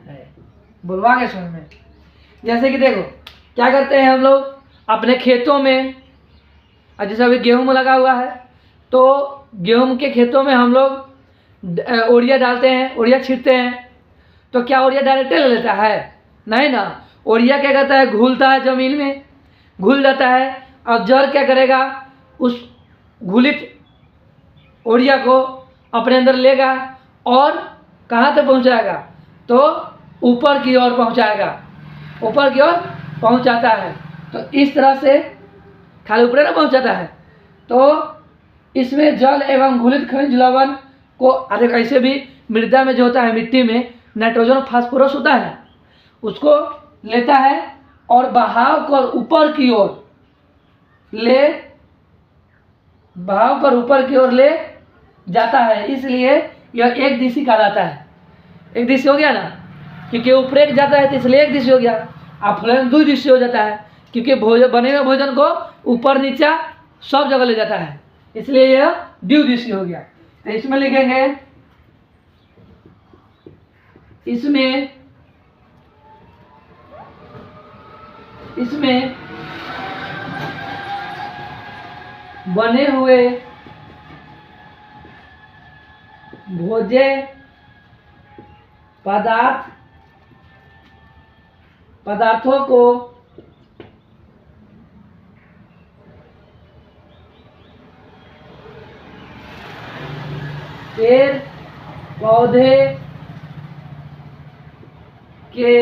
[SPEAKER 1] है। बुलवा के समझ में। जैसे कि देखो क्या करते हैं हम लोग अपने खेतों में, जैसे अभी गेहूं लगा हुआ है तो गेहूं के खेतों में हम लोग यूरिया डालते हैं, यूरिया छींटते हैं। तो क्या यूरिया डायरेक्ट ले लेता है? नहीं ना। यूरिया क्या करता है, घुलता है, जमीन में घुल जाता है। अब जड़ क्या करेगा, उस घुलित यूरिया को अपने अंदर लेगा और कहाँ तक पहुँचाएगा? तो ऊपर की ओर पहुँचाएगा, ऊपर की ओर पहुँचाता है। तो इस तरह से खाली ऊपर ना पहुँचाता है। तो इसमें जल एवं घुलित खनिज लवण को, अरे ऐसे भी मृदा में जो होता है, मिट्टी में नाइट्रोजन और फास्फोरस होता है, उसको लेता है और बहाव कर ऊपर की ओर ले जाता है। इसलिए यह एक दिशी कहलाता है। एक दिशी हो गया ना, क्योंकि ऊपर जाता है तो इसलिए एक दिशी हो गया। अब फलन दो दिशी हो जाता है, क्योंकि बने हुए भोजन को ऊपर नीचा सब जगह ले जाता है, इसलिए यह द्विदिशी हो गया। तो इसमें लिखेंगे इसमें बने हुए भोज्य पदार्थों को पेड़ पौधे के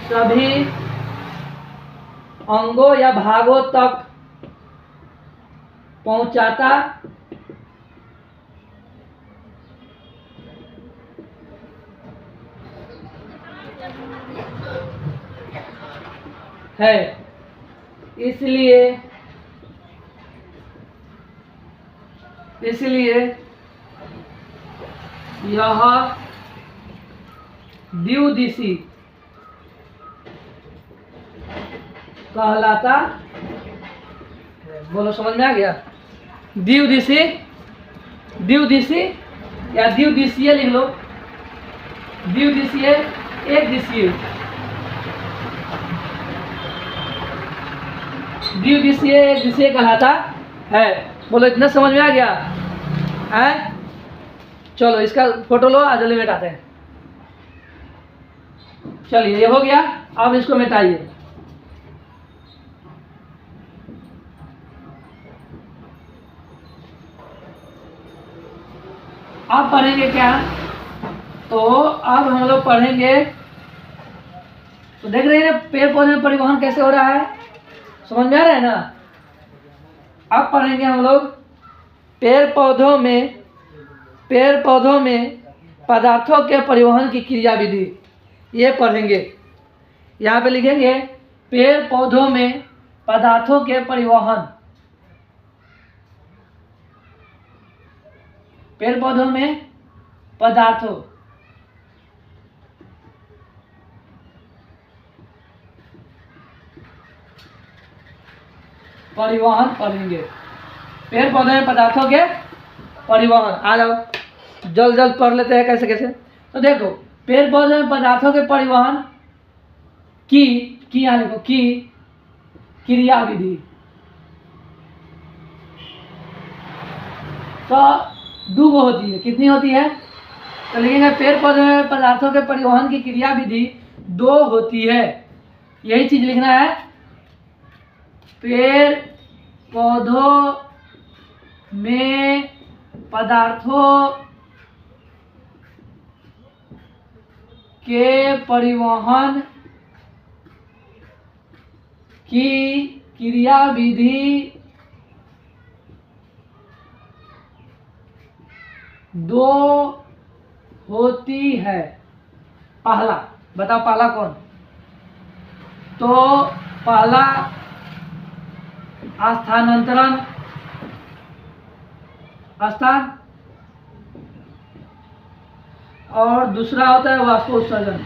[SPEAKER 1] सभी अंगों या भागों तक पहुंचाता है। इसलिए यह द्विदिशी कहलाता है। बोलो समझ में आ गया? द्विदिशी या द्विदिशीय लिख लो। द्विदिशीय, एक दिशीय, द्विदिशीय एक दिशीय कहलाता है। बोलो इतना समझ में आ गया है? चलो इसका फोटो लो, जल्दी मिटाते हैं। चलिए ये हो गया, अब इसको मिटाइए। अब पढ़ेंगे क्या, तो अब हम लोग पढ़ेंगे, तो देख रहे हैं पेड़ पौधे में परिवहन कैसे हो रहा है, समझ में आ रहा है ना। अब पढ़ेंगे हम लोग पेड़ पौधों में पदार्थों के परिवहन की क्रिया विधि, ये पढ़ेंगे। यहाँ पे लिखेंगे पेड़ पौधों में पदार्थों के परिवहन, पेड़ पौधों में पदार्थों परिवहन पढ़ेंगे, पेड़ पौधे में पदार्थों के परिवहन। आ जाओ जल्द जल्द पढ़ लेते हैं कैसे कैसे। तो देखो पेड़ पौधे में पदार्थों के परिवहन की यहाँ लिखो की क्रिया विधि, तो दो होती है, कितनी होती है, तो लिखेंगे पेड़ पौधे में पदार्थों के परिवहन की क्रिया विधि दो होती है, यही चीज लिखना है। पेड़ पौधों में पदार्थों के परिवहन की क्रिया विधि दो होती है। पहला बताओ, पहला कौन, तो पहला स्थानांतरण, स्थान, और दूसरा होता है वाष्पोत्सर्जन।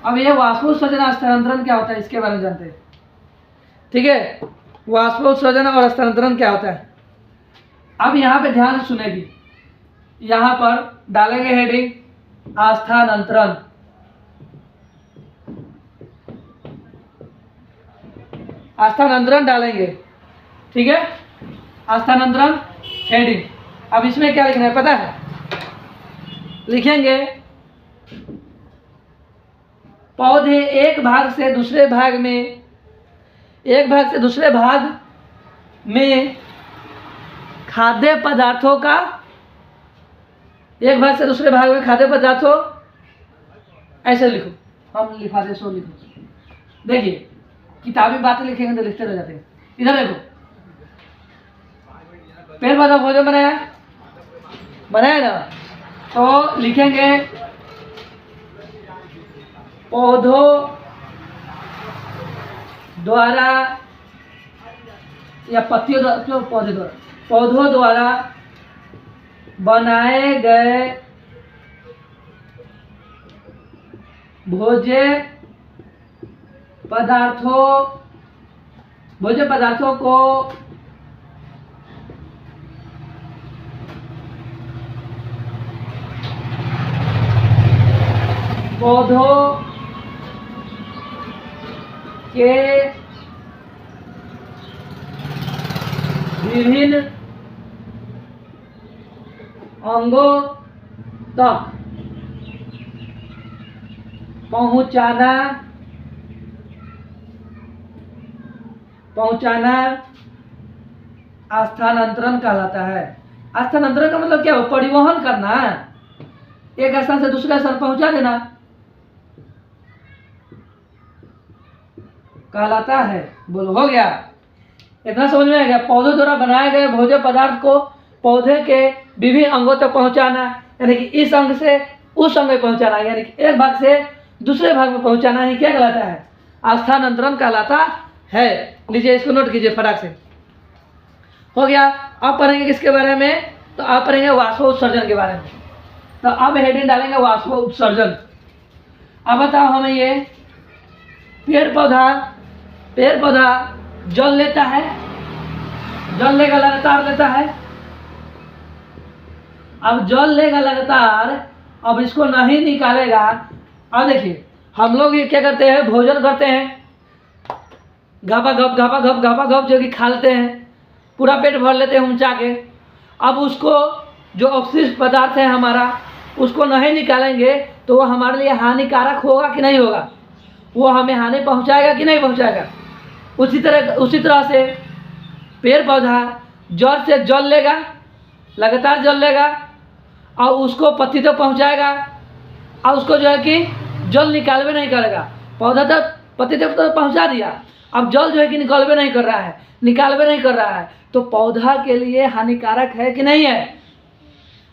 [SPEAKER 1] अब ये वाष्पोत्सर्जन स्थानांतरण क्या होता है इसके बारे में जानते हैं, ठीक है। वाष्पोत्सर्जन और स्थानांतरण क्या होता है, अब यहाँ पे ध्यान से सुनेगी, यहाँ पर डालेंगे हेडिंग स्थानांतरण, स्थानांतरण डालेंगे, ठीक है, स्थानांतरण हेडिंग। अब इसमें क्या लिखना है पता है, लिखेंगे पौधे एक भाग से दूसरे भाग में, एक भाग से दूसरे भाग में खाद्य पदार्थों का, एक भाग से दूसरे भाग में खाद्य पदार्थों, ऐसे लिखो, हम लिखवाते सो लिखो। देखिए किताबी बातें लिखेंगे तो लिखते रह जाते हैं। इधर देखो पेड़ पौधा भोजन बनाया ना, तो लिखेंगे पौधों द्वारा या पत्तियों द्वारा, क्यों पौधे द्वारा, पौधों द्वारा बनाए गए भोज्य पदार्थों को पौधों के विभिन्न अंगों तक पहुंचाना स्थानांतरण कहलाता है। स्थानांतरण का मतलब क्या हो, परिवहन करना, एक स्थान से दूसरे स्थान पहुंचा देना कहलाता है। बोलो हो गया, इतना समझ में आ गया। पौधों द्वारा बनाए गए भोज्य पदार्थ को पौधे के विभिन्न अंगों तक पहुंचाना, यानी कि इस अंग से उस अंग में पहुंचाना, यानी कि एक भाग से दूसरे भाग में पहुंचाना ही क्या कहलाता है, स्थानांतरण कहलाता है। लीजिए इसको नोट कीजिए फटाक से, हो गया। अब पढ़ेंगे किसके बारे में, तो आप पढ़ेंगे वाष्पोत्सर्जन के बारे में। तो अब हेडिंग डालेंगे वाष्पोत्सर्जन। अब बताओ हमें, ये पेड़ पौधा जल लेता है, जल लेगा लगातार लेता है। अब जल लेगा लगातार, अब इसको नहीं निकालेगा। अब देखिए हम लोग ये क्या करते हैं, भोजन करते हैं, घपा घप जो कि खा लेते हैं, पूरा पेट भर लेते हैं ऊंचा के। अब उसको जो अवशिष्ट पदार्थ है हमारा, उसको नहीं निकालेंगे तो वो हमारे लिए हानिकारक होगा कि नहीं होगा, वो हमें हानि पहुंचाएगा कि नहीं पहुंचाएगा। उसी तरह से पेड़ पौधा जड़ से जल लेगा, लगातार जल लेगा और उसको पत्ती तक पहुंचाएगा और उसको जो है कि जल निकालवे नहीं करेगा। पौधा तक पत्ती तक तो पहुंचा दिया, अब जल जो है कि निकालवे नहीं कर रहा है, निकालवे नहीं कर रहा है, तो पौधा के लिए हानिकारक है कि नहीं है?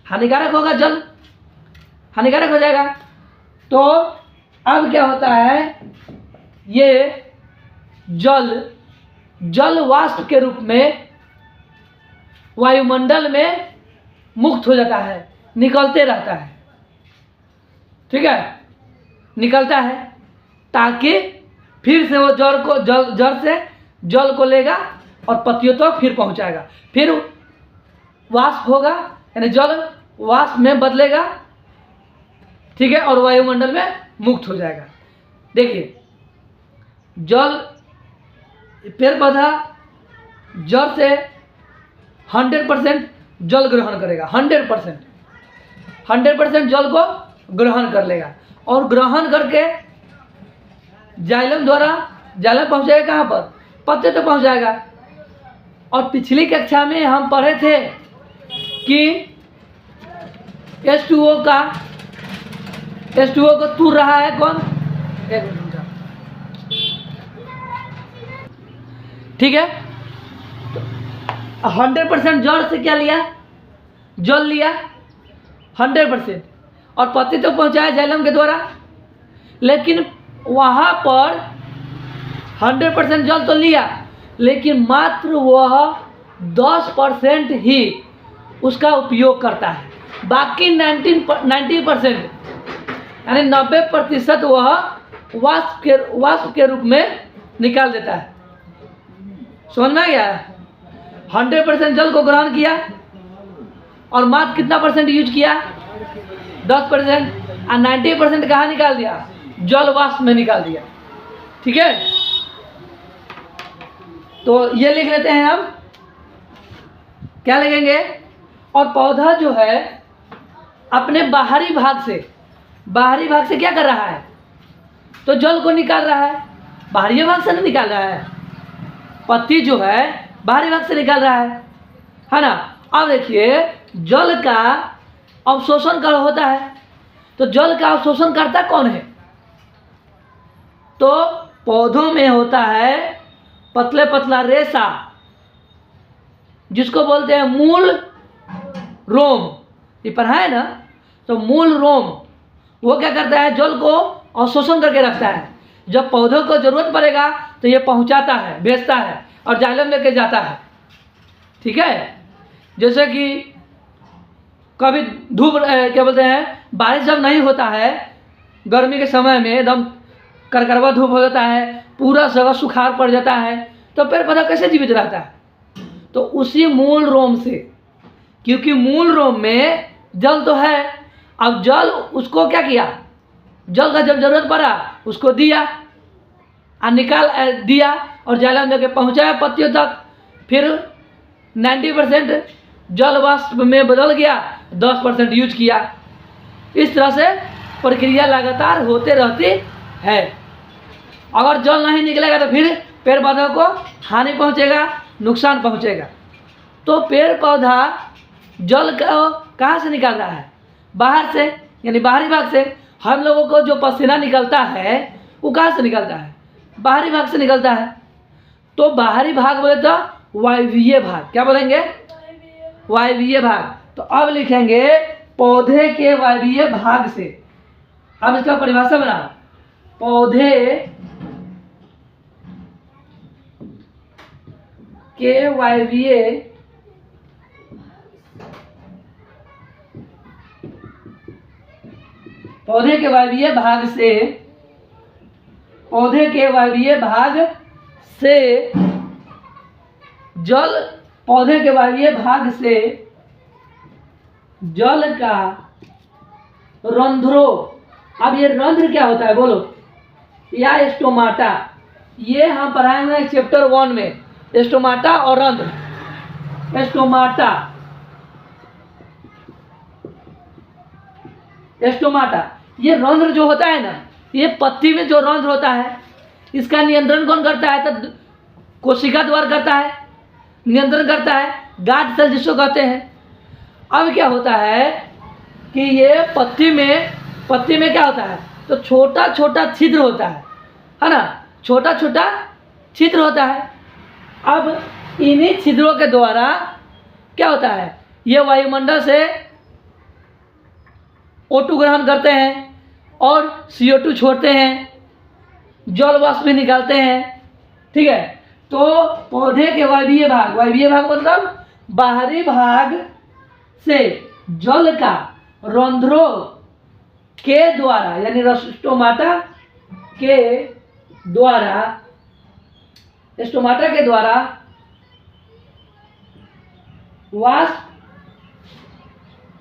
[SPEAKER 1] हानिकारक होगा, जल हानिकारक हो जाएगा। तो अब क्या होता है, ये जल वाष्प के रूप में वायुमंडल में मुक्त हो जाता है, निकलते रहता है, ठीक है, निकलता है, ताकि फिर से वो जड़ से जल को लेगा और पत्तियों तक तो फिर पहुंचाएगा, फिर वाष्प होगा, यानी जल वाष्प में बदलेगा, ठीक है, और वायुमंडल में मुक्त हो जाएगा। देखिए, जल पेड़ पौधा जड़ से 100% जल ग्रहण करेगा, 100% जल को ग्रहण कर लेगा और ग्रहण करके जाइलम द्वारा जाइलम पहुंचाएगा कहाँ पर? पत्ते तक पहुंचाएगा। और पिछली कक्षा में हम पढ़े थे कि H2O को तूर रहा है कौन? एक मिनट, ठीक है। 100% जड़ से क्या लिया? जल लिया 100% और पत्ती तक पहुंचाया जाइलम के द्वारा। लेकिन वहाँ पर 100% जल तो लिया, लेकिन मात्र वह 10% ही उसका उपयोग करता है, बाकी 90% यानी 90% वह वाष्प के रूप में निकाल देता है। समझ में आ गया? 100% जल को ग्रहण किया और मात्र कितना परसेंट यूज किया? 10%, और 90% कहाँ निकाल दिया? जल वाष्प में निकाल दिया, ठीक है। तो ये लिख लेते हैं। अब क्या लिखेंगे? और पौधा जो है अपने बाहरी भाग से क्या कर रहा है? तो जल को निकाल रहा है, बाहरी भाग से नहीं निकाल रहा है। पत्ती जो है बाहरी भाग से निकाल रहा है ना। अब देखिए, जल का अवशोषण कर होता है, तो जल का अवशोषण करता कौन है? तो पौधों में होता है पतले पतला रेशा, जिसको बोलते हैं मूल रोम। ये पढ़ा है ना? तो मूल रोम वो क्या करता है? जल को अवशोषण करके रखता है। जब पौधों को जरूरत पड़ेगा तो ये पहुंचाता है, भेजता है और जाइलम लेके जाता है, ठीक है। जैसे कि कभी धूप क्या बोलते हैं, बारिश जब नहीं होता है, गर्मी के समय में एकदम करकरवा धूप हो जाता है, पूरा जगह सुखाड़ पड़ जाता है, तो पेड़ पौधा कैसे जीवित रहता है? तो उसी मूल रोम से, क्योंकि मूल रोम में जल तो है। अब जल उसको क्या किया? जल का जब जरूरत पड़ा उसको दिया और निकाल दिया और जाइलम लेके पहुंचाया पत्तियों तक। फिर 90% जल वाष्प में बदल गया, 10% यूज किया। इस तरह से प्रक्रिया लगातार होते रहती है। अगर जल नहीं निकलेगा तो फिर पेड़ पौधों को हानि पहुंचेगा, नुकसान पहुंचेगा। तो पेड़ पौधा जल को कहाँ से निकाल रहा है? बाहर से, यानी बाहरी भाग से। हम लोगों को जो पसीना निकलता है वो कहाँ से निकलता है? बाहरी भाग से निकलता है। तो बाहरी भाग बोले तो वायवीय भाग। क्या बोलेंगे? वायवीय भाग। तो अब लिखेंगे पौधे के वायवीय भाग से। अब इसका परिभाषा बना, पौधे के वायवीय पौधे के वायवीय भाग से, पौधे के वायवीय भाग से जल, पौधे के वायवीय भाग से जल का रंध्रों। अब ये रंध्र क्या होता है बोलो? या स्टोमाटा। ये हम पढ़ाए हुए हैं चैप्टर 1 में, स्टोमाटा और रंध्र। स्टोमाटा ये रंध्र जो होता है ना, ये पत्ती में जो रंध्र होता है, इसका नियंत्रण कौन करता है? तो कोशिका द्वारा करता है। नियंत्रण करता है, गार्ड सेल जिसको कहते हैं। अब क्या होता है कि ये पत्ती में क्या होता है, तो छोटा छोटा छिद्र होता है ना, छोटा छोटा छिद्र होता है। अब इन्हीं छिद्रों के द्वारा क्या होता है, ये वायुमंडल से O2 ग्रहण करते हैं और CO2 छोड़ते हैं, जल वाष्प भी निकालते हैं। ठीक है, तो पौधे के वायवीय भाग मतलब बाहरी भाग से जल का रंध्रों के द्वारा, यानी स्टोमाटा के द्वारा वाष्प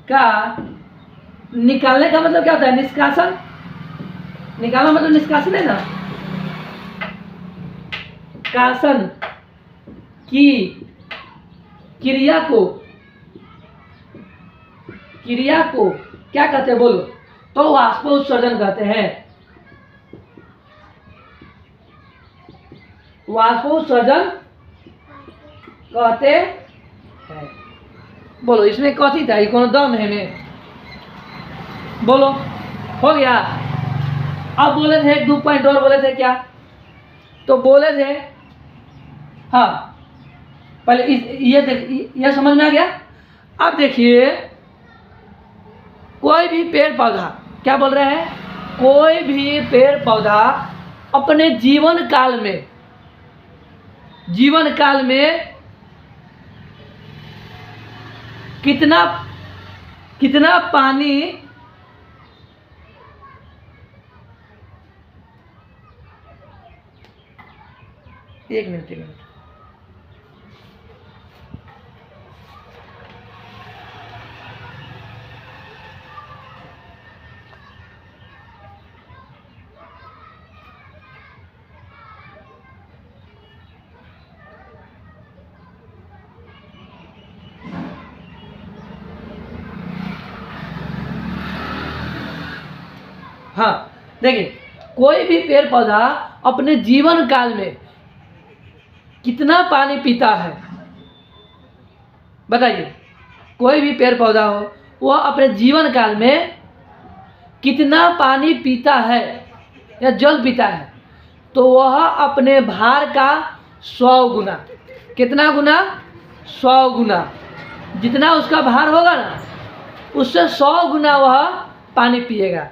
[SPEAKER 1] का निकालने का मतलब क्या होता है, निष्कासन। निकालना मतलब निष्कासन है ना, कासन की क्रिया को क्या कहते हैं बोलो, तो वाष्पोत्सर्जन कहते हैं। वाष्पोत्सर्जन कहते हैं। बोलो इसमें कथी था, ये कौन दम है में, बोलो हो गया। अब बोले थे 2 पॉइंट और बोले थे क्या, तो बोले थे हाँ पहले ये समझ में आ गया। अब देखिए कोई भी पेड़ पौधा, क्या बोल रहे हैं, कोई भी पेड़ पौधा अपने जीवन काल में कितना पानी एक मिनट हाँ देखिए, कोई भी पेड़ पौधा अपने जीवन काल में कितना पानी पीता है, बताइए। कोई भी पेड़ पौधा हो वह अपने जीवन काल में कितना पानी पीता है या जल पीता है, तो वह अपने भार का 100 गुना, कितना गुना, 100 गुना, जितना उसका भार होगा ना उससे 100 गुना वह पानी पिएगा।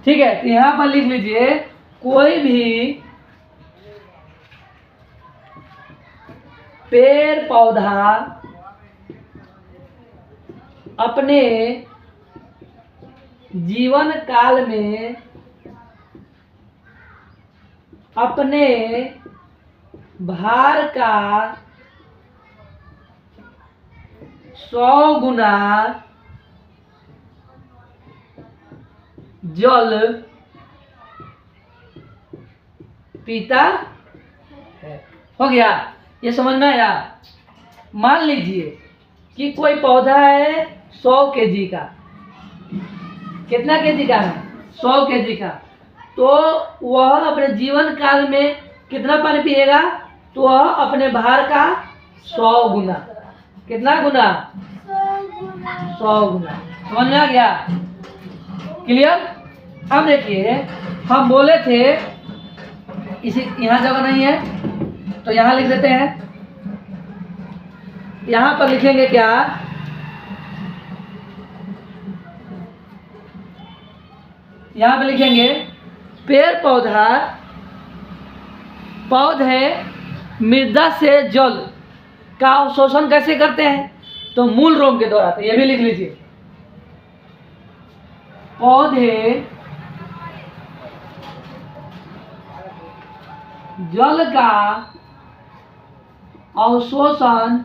[SPEAKER 1] ठीक है, तो यहाँ पर लिख लीजिए, कोई भी पेड़ पौधा अपने जीवन काल में अपने भार का 100 गुना जल पीता है। हो गया, ये समझ में आया। मान लीजिए कि कोई पौधा है 100 kg का, कितना kg का है, 100 kg का, तो वह अपने जीवन काल में कितना पानी पिएगा, तो वह अपने भार का 100 गुना, कितना गुना, 100 गुना। समझ में आ गया, क्लियर। अब देखिए हम बोले थे इसी, यहाँ जगह नहीं है तो यहाँ लिख देते हैं। यहाँ पर लिखेंगे क्या, यहाँ पे लिखेंगे पेड़ पौधे मृदा से जल का अवशोषण कैसे करते हैं, तो मूल रोम के द्वारा। तो ये भी लिख लीजिए, पौधे जल का अवशोषण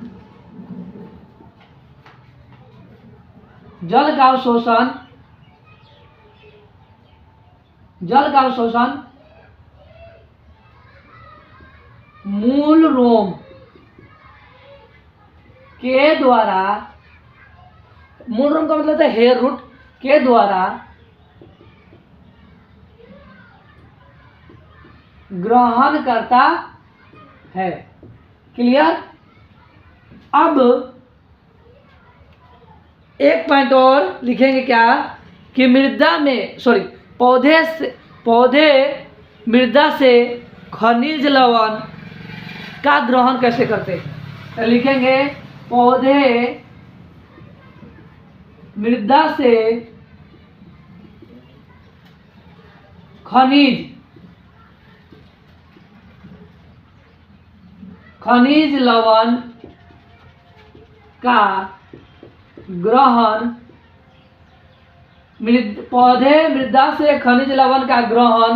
[SPEAKER 1] मूल रोम के द्वारा, मूल रोम का मतलब है हेयर रूट के द्वारा ग्रहण करता है। क्लियर। अब एक पॉइंट और लिखेंगे क्या कि मृदा में पौधे मृदा से खनिज लवण का ग्रहण कैसे करते हैं। तो लिखेंगे पौधे मृदा से खनिज लवण का ग्रहण पौधे मृदा से खनिज लवण का ग्रहण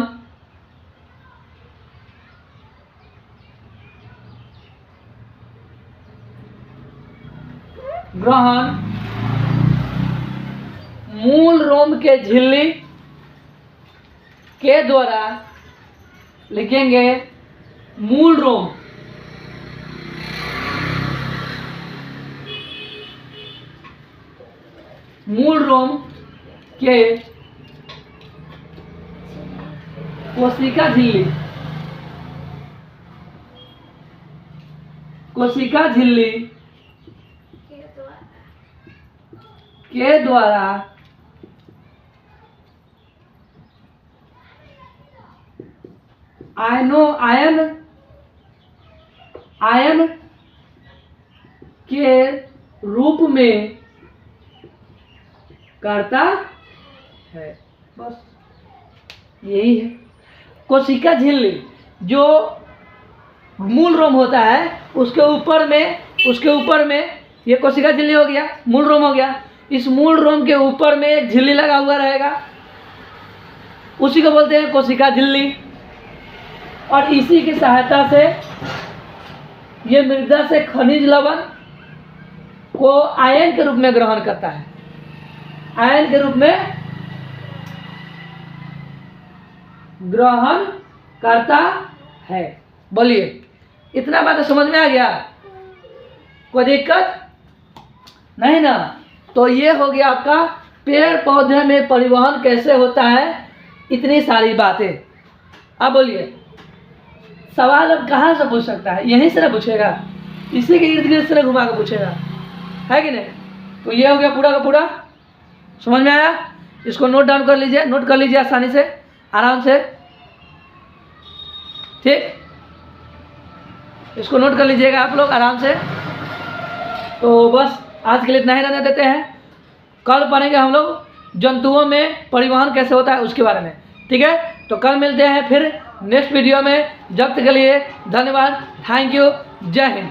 [SPEAKER 1] मूल रोम के झिल्ली के द्वारा। लिखेंगे मूल रोम के कोशिका झिल्ली के द्वारा आयन के रूप में करता है। बस यही है। कोशिका झिल्ली जो मूल रोम होता है उसके ऊपर में ये कोशिका झिल्ली हो गया, मूल रोम हो गया। इस मूल रोम के ऊपर में एक झिल्ली लगा हुआ रहेगा, उसी को बोलते हैं कोशिका झिल्ली। और इसी की सहायता से ये मृदा से खनिज लवण को आयन के रूप में ग्रहण करता है, आयन के रूप में ग्रहण करता है। बोलिए, इतना बात समझ में आ गया? कोई दिक्कत नहीं ना? तो ये हो गया आपका पेड़ पौधे में परिवहन कैसे होता है, इतनी सारी बातें। अब बोलिए, सवाल अब कहाँ से पूछ सकता है? यहीं से ना पूछेगा, इसी के इर्द गिर्द से घुमा कर पूछेगा, है कि नहीं? तो ये हो गया पूरा का पूरा। समझ में आया? इसको नोट डाउन कर लीजिए, नोट कर लीजिए आसानी से, आराम से। ठीक, इसको नोट कर लीजिएगा आप लोग आराम से। तो बस आज के लिए इतना ही रहने देते हैं। कल पढ़ेंगे हम लोग जंतुओं में परिवहन कैसे होता है उसके बारे में। ठीक है, तो कल मिलते हैं फिर नेक्स्ट वीडियो में। जब तक के लिए धन्यवाद, थैंक यू, जय हिंद।